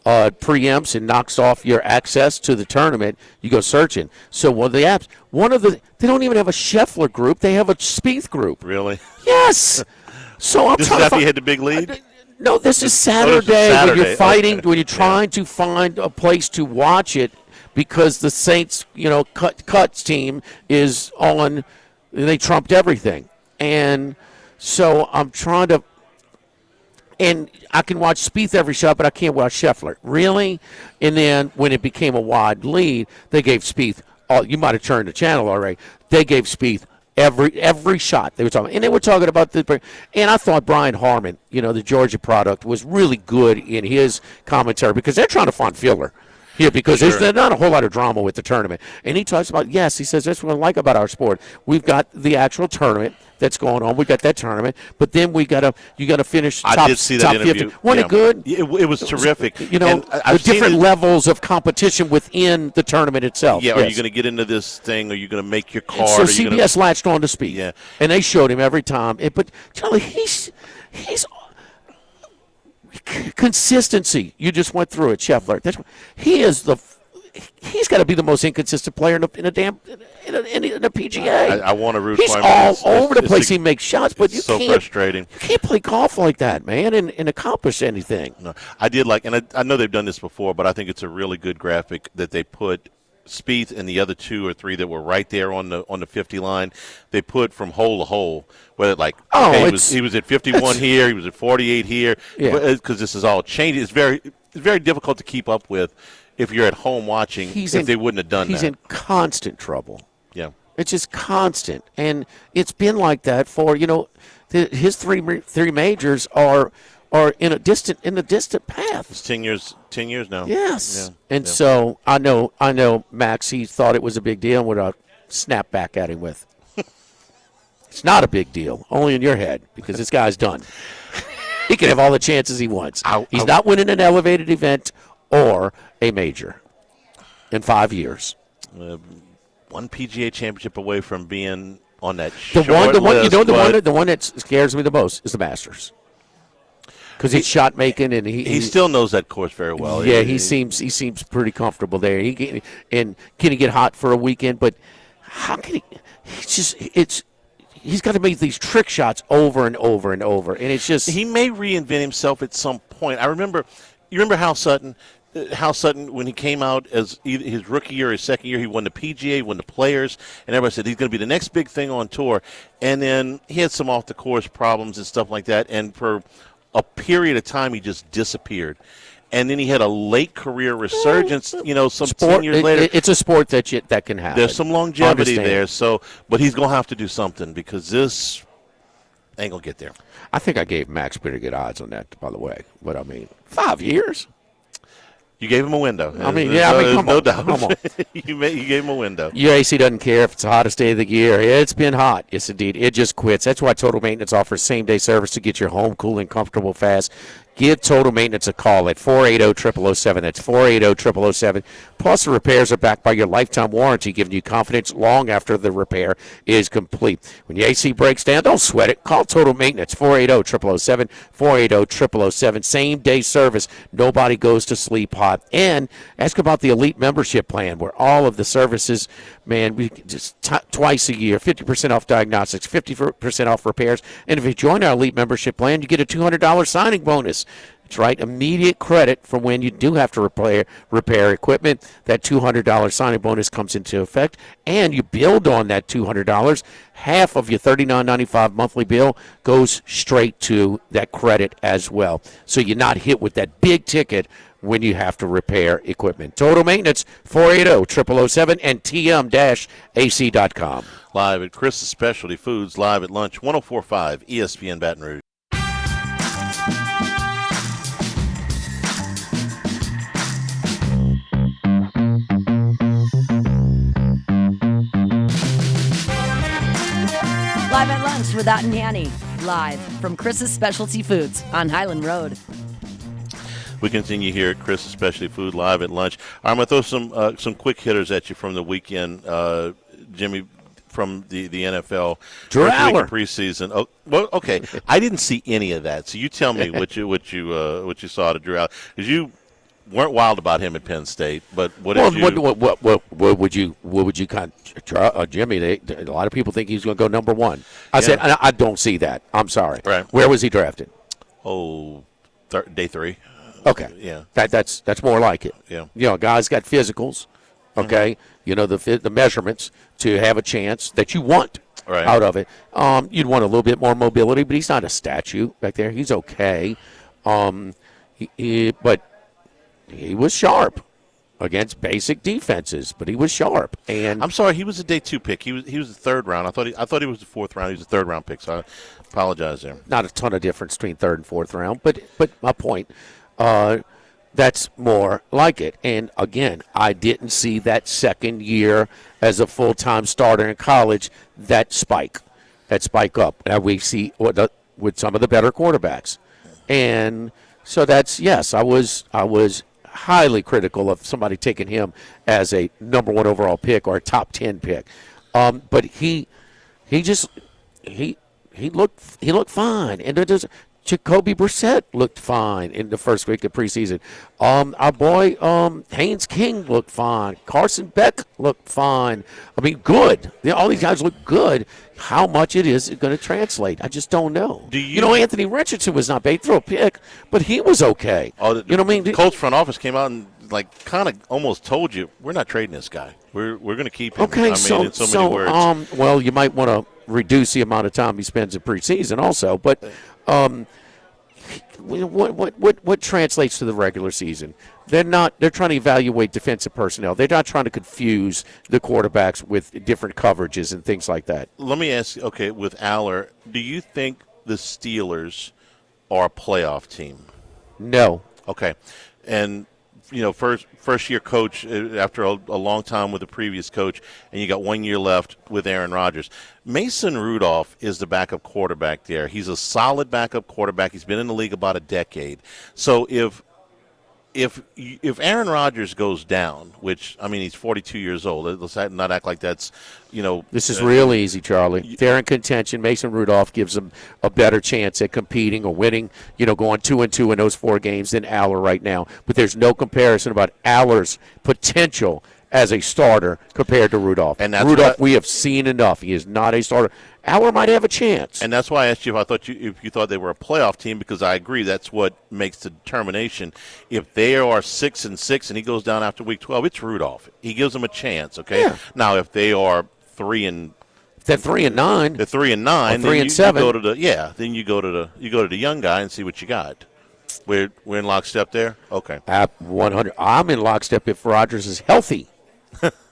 preempts and knocks off your access to the tournament, you go searching. So the apps, they don't even have a Scheffler group. They have a Spieth group. Really? Yes. So I'm this trying is after to you had the big lead? No, this is Saturday, when you're fighting, when you're trying to find a place to watch it because the Saints, Cuts team is on. They trumped everything. And so I'm trying to – and I can watch Spieth every shot, but I can't watch Scheffler. Really? And then when it became a wide lead, they gave Spieth – you might have turned the channel already. They gave Spieth Every shot they were talking, and they were talking about and I thought Brian Harmon, the Georgia product, was really good in his commentary because they're trying to find filler here because there's not a whole lot of drama with the tournament. And he talks about, he says that's what I like about our sport. We've got the actual tournament that's going on. We got that tournament, but then you got to finish. I did see that interview. 50. Wasn't it good? It was terrific. The different levels of competition within the tournament itself. Yeah, are you going to get into this thing? Are you going to make your card? So CBS latched on to speed. Yeah, and they showed him every time. But Charlie, he's consistency. You just went through it, Scheffler. He's got to be the most inconsistent player in a PGA. I want to root for him. He's all over the place. He makes shots, but it's so frustrating. You can't play golf like that, man, and accomplish anything. No, I did and I know they've done this before, but I think it's a really good graphic that they put Spieth and the other 2 or 3 that were right there on the 50 line. They put from hole to hole, whether he was at 51 here, he was at 48 here, because this is all changed. It's very difficult to keep up with. If you're at home watching, they wouldn't have done that. He's in constant trouble. Yeah. It's just constant. And it's been like that for, his three majors are in a distant path. It's 10 years now. Yes. Yeah. And so I know Max, he thought it was a big deal and would snap back at him with. It's not a big deal, only in your head, because this guy's done. He can have all the chances he wants. He's not winning an elevated event or a major in 5 years. One PGA championship away from being on that the one that scares me the most is the Masters, because he's shot making and he still knows that course very well. Yeah, he seems pretty comfortable there. Can he get hot for a weekend? But how can he? He's got to make these trick shots over and over and over, and it's just he may reinvent himself at some point. You remember Hal Sutton? Hal Sutton, when he came out as either his rookie year or his second year, he won the PGA, won the Players, and everybody said he's going to be the next big thing on tour. And then he had some off-the-course problems and stuff like that, and for a period of time he just disappeared. And then he had a late career resurgence, 10 years later. It's a sport that can happen. There's some longevity there, but he's going to have to do something because this ain't going to get there. I think I gave Max pretty good odds on that, by the way. But, 5 years? You gave him a window. Come no on, doubt. Come on. You gave him a window. UAC doesn't care if it's the hottest day of the year. It's been hot. Yes, indeed. It just quits. That's why Total Maintenance offers same-day service to get your home cool and comfortable fast. Give Total Maintenance a call at 480-0007. That's 480-0007. Plus, the repairs are backed by your lifetime warranty, giving you confidence long after the repair is complete. When your AC breaks down, don't sweat it. Call Total Maintenance, 480-0007, 480-0007. Same-day service. Nobody goes to sleep hot. And ask about the Elite Membership Plan, where all of the services, man, we just twice a year, 50% off diagnostics, 50% off repairs. And if you join our Elite Membership Plan, you get a $200 signing bonus. That's right, immediate credit for when you do have to repair equipment. That $200 signing bonus comes into effect, and you build on that $200. Half of your $39.95 monthly bill goes straight to that credit as well. So you're not hit with that big ticket when you have to repair equipment. Total Maintenance, 480-0007 and tm-ac.com. Live at Chris's Specialty Foods, live at lunch, 104.5 ESPN Baton Rouge. Live at lunch with Ott and Yanni. Live from Chris's Specialty Foods on Highland Road. We continue here at Chris's Specialty Food live at lunch. I'm going to throw some quick hitters at you from the weekend, Jimmy, from the NFL. Drew Aller. Preseason. Oh, well, okay. I didn't see any of that, so you tell me what you saw out of Drew Aller, because you weren't wild about him at Penn State, but what would you kind of, Jimmy? A lot of people think he's going to go number one. I said I don't see that. I'm sorry. Right. Where was he drafted? Day 3. Okay. Yeah. That's more like it. Yeah. Guys got physicals. Okay. Mm-hmm. The measurements to have a chance that you want out of it. You'd want a little bit more mobility, but he's not a statue back there. He's okay. But he was sharp. against basic defenses, but he was sharp. And I'm sorry, he was a day 2 pick. He was the 3rd round. I thought he was the 4th round. He was the 3rd round pick. So I apologize there. not a ton of difference between 3rd and 4th round, but my point, that's more like it. And again, I didn't see that second year as a full-time starter in college that spike up. Now we see with some of the better quarterbacks, and so that's yes, I was highly critical of somebody taking him as a number 1 overall pick or a top 10 pick, but he looked fine, and Jacoby Brissett looked fine in the first week of preseason. Our boy Haynes King looked fine. Carson Beck looked fine. I mean, good. All these guys look good. How much it is going to translate, I just don't know. Anthony Richardson was not bait throw a pick, but he was okay. You know what I mean? The Colts front office came out and kind of almost told you, we're not trading this guy. We're going to keep him. Okay, in so many words. Well, you might want to reduce the amount of time he spends in preseason also, but what translates to the regular season? They're trying to evaluate defensive personnel. They're not trying to confuse the quarterbacks with different coverages and things like that. Let me ask you, okay, with Aller, do you think the Steelers are a playoff team? No. Okay. And first year coach after a long time with the previous coach, and you got 1 year left with Aaron Rodgers. Mason Rudolph is the backup quarterback there. He's a solid backup quarterback. He's been in the league about a decade. So if Aaron Rodgers goes down, which, I mean, he's 42 years old. Let's not act like that's, This is real easy, Charlie. If they're in contention, Mason Rudolph gives them a better chance at competing or winning, going 2-2 in those 4 games than Aller right now. But there's no comparison about Aller's potential as a starter compared to Rudolph. And that's Rudolph, we have seen enough. He is not a starter. Aller might have a chance. And that's why I asked you if you thought they were a playoff team, because I agree that's what makes the determination. If they are 6-6 and he goes down after week 12, it's Rudolph. He gives them a chance. Okay. Yeah. Now if they are 3-9, they're 3-9. They're 3-9. 3-7. Then you go to the young guy and see what you got. We're in lockstep there. Okay. At 100. I'm in lockstep if Rodgers is healthy.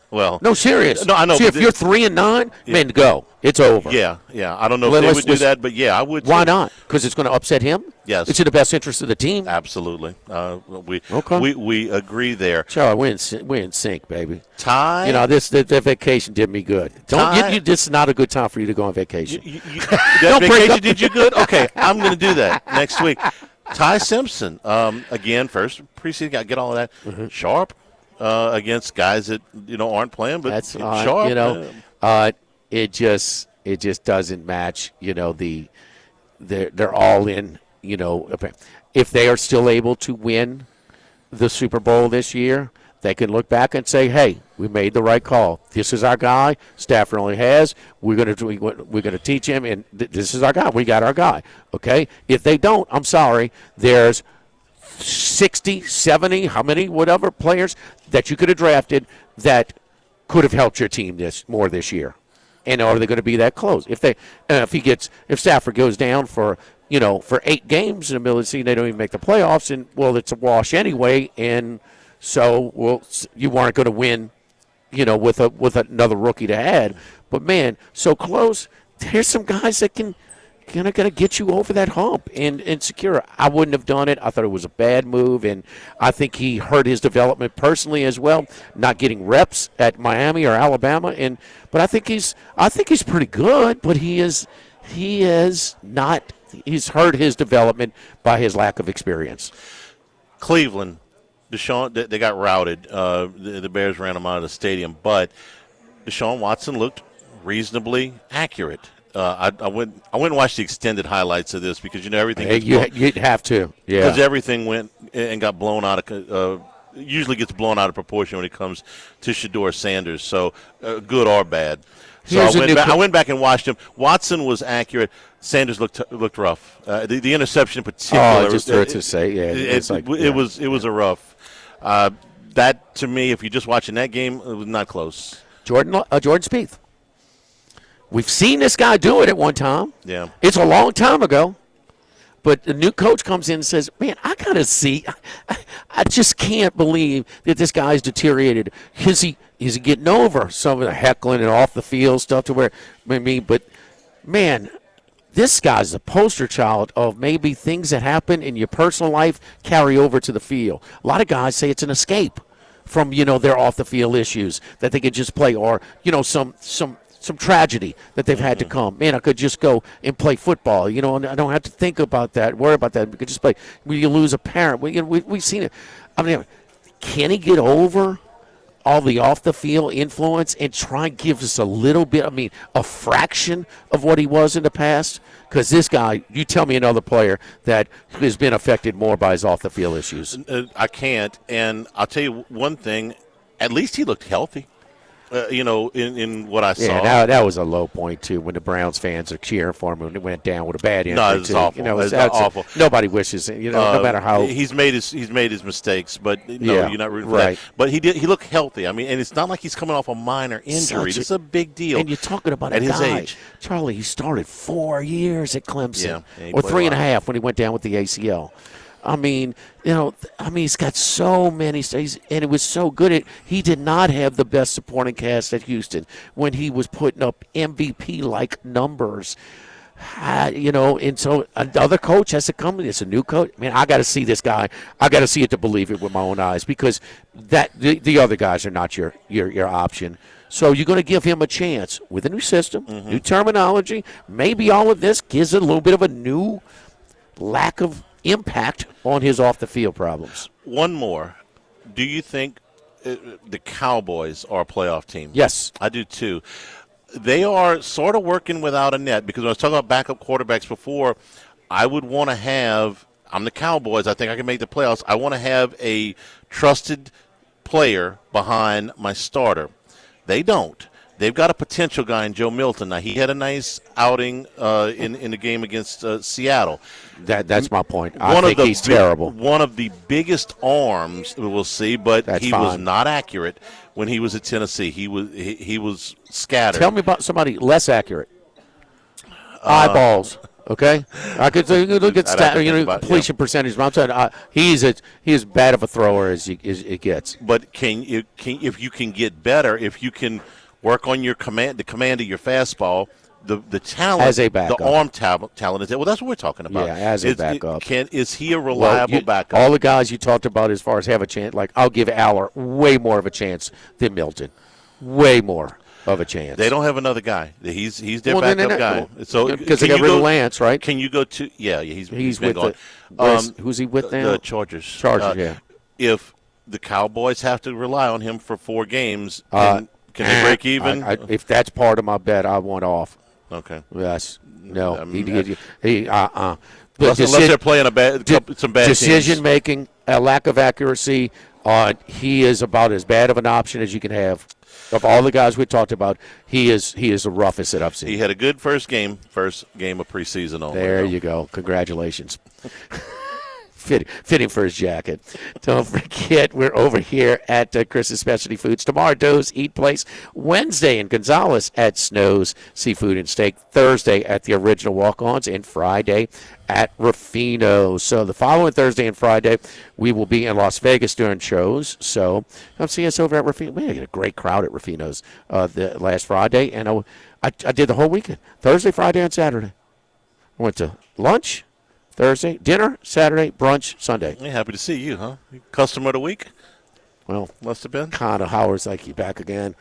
Well, no, serious. No, I know. See, if you're 3-9, man, go. It's over. Yeah. I don't know if they would do that, but yeah, I would. Why not? Because it's going to upset him. Yes, it's in the best interest of the team. Absolutely. We agree there. Charlie, we're in sync, baby. Ty, the vacation did me good. This is not a good time for you to go on vacation. That vacation did you good? Okay, I'm going to do that next week. Ty Simpson, again, first preseason, got to get all of that. Mm-hmm. Sharp. Against guys that aren't playing, but that's sharp. It just doesn't match. They're all in. If they are still able to win the Super Bowl this year, they can look back and say, "Hey, we made the right call. This is our guy. Stafford only has. We're gonna teach him, and this is our guy. We got our guy." Okay. If they don't, I'm sorry. There's 60, 70, how many, whatever players that you could have drafted that could have helped your team this year. And are they going to be that close? If Stafford goes down for 8 games in the middle of the season, they don't even make the playoffs, and it's a wash anyway. And so, you weren't going to win, with another rookie to add. But man, so close. There's some guys that can. Gonna get you over that hump and secure. I wouldn't have done it. I thought it was a bad move, and I think he hurt his development personally as well, not getting reps at Miami or Alabama. But I think he's pretty good. But he's hurt his development by his lack of experience. Cleveland, Deshaun, they got routed. The Bears ran them out of the stadium, but Deshaun Watson looked reasonably accurate. I went and watched the extended highlights of this because everything. You'd have to, yeah. Because everything went and got blown out of. Usually gets blown out of proportion when it comes to Shedeur Sanders. So good or bad. So I went back and watched him. Watson was accurate. Sanders looked rough. The interception in particular. Just to say, yeah. It was a rough. That to me, if you're just watching that game, it was not close. Jordan Spieth. We've seen this guy do it at one time. Yeah. It's a long time ago. But the new coach comes in and says, man, I got to see. I just can't believe that this guy's deteriorated. Is he getting over some of the heckling and off the field stuff to where, but man, this guy's the poster child of maybe things that happen in your personal life carry over to the field. A lot of guys say it's an escape from, their off the field issues that they could just play, or, some tragedy that they've had to come. Man, I could just go and play football, and I don't have to think about that, worry about that. We could just play. When you lose a parent, we've seen it. I mean, can he get over all the off-the-field influence and try and give us a little bit, a fraction of what he was in the past? Because this guy, you tell me another player that has been affected more by his off-the-field issues. I can't, and I'll tell you one thing, at least he looked healthy. In what I saw. Yeah, that was a low point, too, when the Browns fans are cheering for him when it went down with a bad injury. No, it's awful. It's awful. Nobody wishes it, no matter how. He's made his mistakes, but you're not rooting for that. But he looked healthy. And it's not like he's coming off a minor injury. This is a big deal. And you're talking about at a his guy, age. Charlie, he started 4 years at Clemson. Yeah, or 3.5 when he went down with the ACL. He's got so many stays, and it was so good. He did not have the best supporting cast at Houston when he was putting up MVP-like numbers. And so another coach has to come in. It's a new coach. I got to see this guy. I got to see it to believe it with my own eyes, because the other guys are not your option. So you're going to give him a chance with a new system, new terminology. Maybe all of this gives it a little bit of a new lack of impact on his off-the-field problems. One more. Do you think the Cowboys are a playoff team? Yes. I do, too. They are sort of working without a net, because when I was talking about backup quarterbacks before, I would want to have – I'm the Cowboys. I think I can make the playoffs. I want to have a trusted player behind my starter. They don't. They've got a potential guy in Joe Milton. Now, he had a nice outing in the game against Seattle. That's my point. I think he's terrible. One of the biggest arms we'll see, but he was not accurate when he was at Tennessee. He was scattered. Tell me about somebody less accurate. Eyeballs. Okay, I could look at completion percentage. But I'm saying he's as bad of a thrower as it gets. But if you can get better, if you can work on the command of your fastball, the talent, as a backup. The arm talent is there. Well, that's what we're talking about. Yeah, as a backup. Is he a reliable backup? All the guys you talked about as far as have a chance, like I'll give Aller way more of a chance than Milton. Way more of a chance. They don't have another guy. He's their backup guy. So because they got rid of Lance, right? Can you go to? Yeah, he's with gone. Who's he with now? The Chargers. Yeah. If the Cowboys have to rely on him for 4 games, can they break even? If that's part of my bet, I want off. Okay. Yes. No. Unless they're playing some bad decision making, a lack of accuracy. He is about as bad of an option as you can have. Of all the guys we talked about, he is the roughest that I've seen. He had a good first game of preseason on. There you go. Congratulations. Fitting for his jacket. Don't forget, we're over here at Chris's Specialty Foods. Tomorrow, Doe's Eat Place. Wednesday in Gonzales at Snow's Seafood and Steak. Thursday at the Original Walk-Ons. And Friday at Ruffino's. So the following Thursday and Friday, we will be in Las Vegas doing shows. So come see us over at Ruffino's. We had a great crowd at Ruffino's the last Friday. And I did the whole weekend. Thursday, Friday, and Saturday. I went to lunch Thursday, dinner, Saturday, brunch, Sunday. Yeah, happy to see you, huh? Customer of the week? Well, must have been. Kind of Howard's like you back again.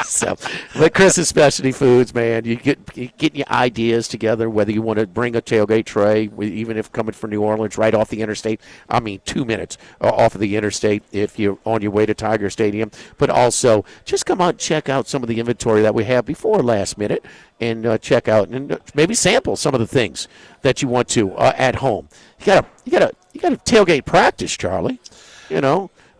So, but Chris's Specialty Foods, man, you getting your ideas together, whether you want to bring a tailgate tray, even if coming from New Orleans, right off the interstate. 2 minutes off of the interstate if you're on your way to Tiger Stadium. But also, just come out and check out some of the inventory that we have before last minute, and check out and maybe sample some of the things that you want to at home. You got a tailgate practice, Charlie.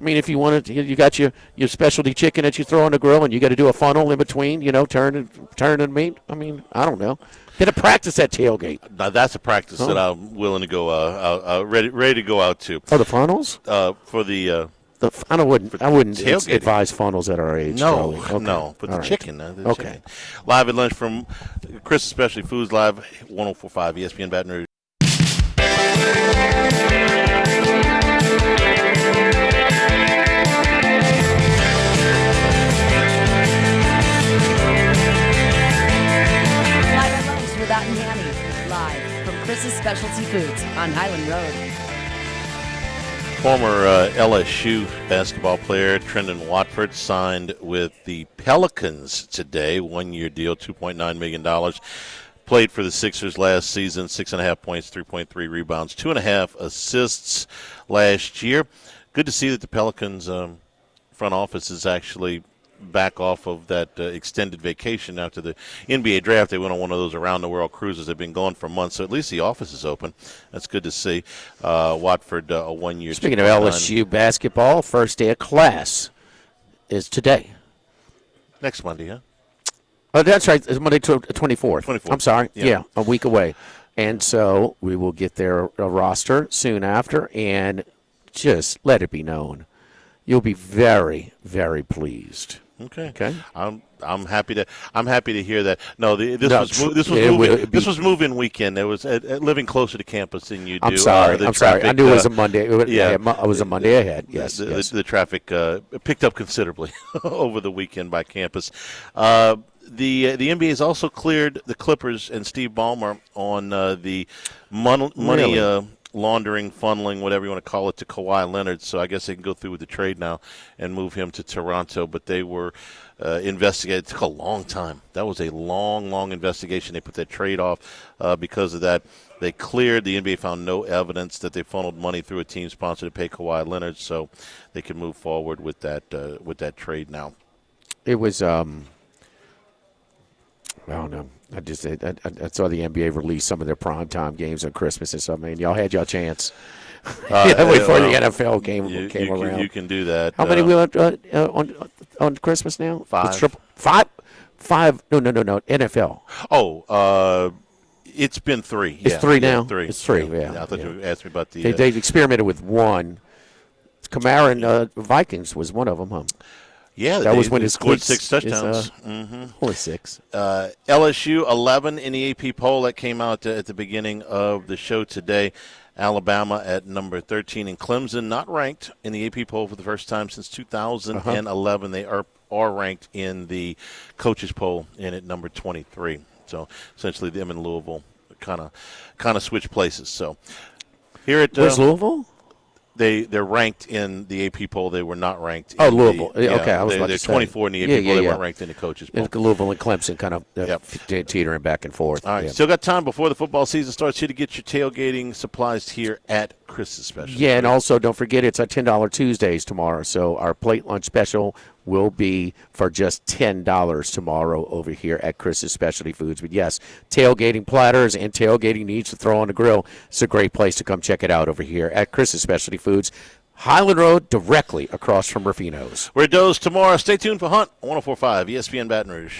If you want to, you got your specialty chicken that you throw on the grill, and you got to do a funnel in between, turn and meat. I don't know. Get a practice at tailgate. Now, that's a practice that I'm willing to go ready to go out to. Oh, the funnels? For the. I wouldn't advise funnels at our age. No, okay. no. But the chicken. Okay. Chicken. Live at lunch from Chris's Specialty Foods, live 104.5 ESPN Baton Rouge. Foods on Highland Road. Former LSU basketball player Trendon Watford signed with the Pelicans today. 1-year deal, $2.9 million. Played for the Sixers last season, 6.5 points, 3.3 rebounds, 2.5 assists last year. Good to see that the Pelicans front office is actually back off of that extended vacation after the NBA draft. They went on one of those around-the-world cruises. They've been gone for months, so at least the office is open. That's good to see. Watford, a 1-year. Speaking of LSU basketball, first day of class is today. Next Monday, huh? Oh, that's right. It's Monday, 24th. 24th. I'm sorry. Yeah. Yeah, a week away. And so we will get their roster soon after, and just let it be known. You'll be very, very pleased. Okay. I'm happy to hear that. No, this was move-in weekend. There was living closer to campus than you do. I'm sorry. I knew it was a Monday. It was a Monday ahead. Yes. The traffic picked up considerably over the weekend by campus. The NBA has also cleared the Clippers and Steve Ballmer on the money. Really? Laundering, funneling, whatever you want to call it, to Kawhi Leonard. So I guess they can go through with the trade now and move him to Toronto. But they were investigated. It took a long time. That was a long, long investigation. They put that trade off because of that. They cleared. The NBA found no evidence that they funneled money through a team sponsor to pay Kawhi Leonard. So they can move forward with that trade now. It was I don't know. I saw the NBA release some of their primetime games on Christmas and stuff. Man, y'all had your chance. Before the NFL came around. You can do that. How many we went on Christmas now? 5. Five? No. NFL. Oh, it's been 3. It's 3 now? 3. It's 3, yeah. I thought you asked me about the... They've experimented with 1. Kamara and Vikings was one of them, huh? Yeah, that was when it scored 6 touchdowns. Only 6. LSU 11 in the AP poll that came out at the beginning of the show today. Alabama at number 13, and Clemson not ranked in the AP poll for the first time since 2011. They are ranked in the coaches poll in at number 23. So essentially, them and Louisville kind of switch places. So here at where's Louisville? They're ranked in the AP poll. They were not ranked. Oh, Louisville. Okay, I was about to say. They're 24 in the AP poll. They weren't ranked in the coaches poll. Louisville and Clemson kind of teetering back and forth. All right, still got time before the football season starts here to get your tailgating supplies here at Chris's Special. Yeah, and also don't forget it's our $10 Tuesdays tomorrow. So our plate lunch special will be for just $10 tomorrow over here at Chris's Specialty Foods. But yes, tailgating platters and tailgating needs to throw on the grill. It's a great place to come check it out over here at Chris's Specialty Foods. Highland Road, directly across from Rufino's. We're at Doe's tomorrow. Stay tuned for Hunt on 104.5 ESPN Baton Rouge.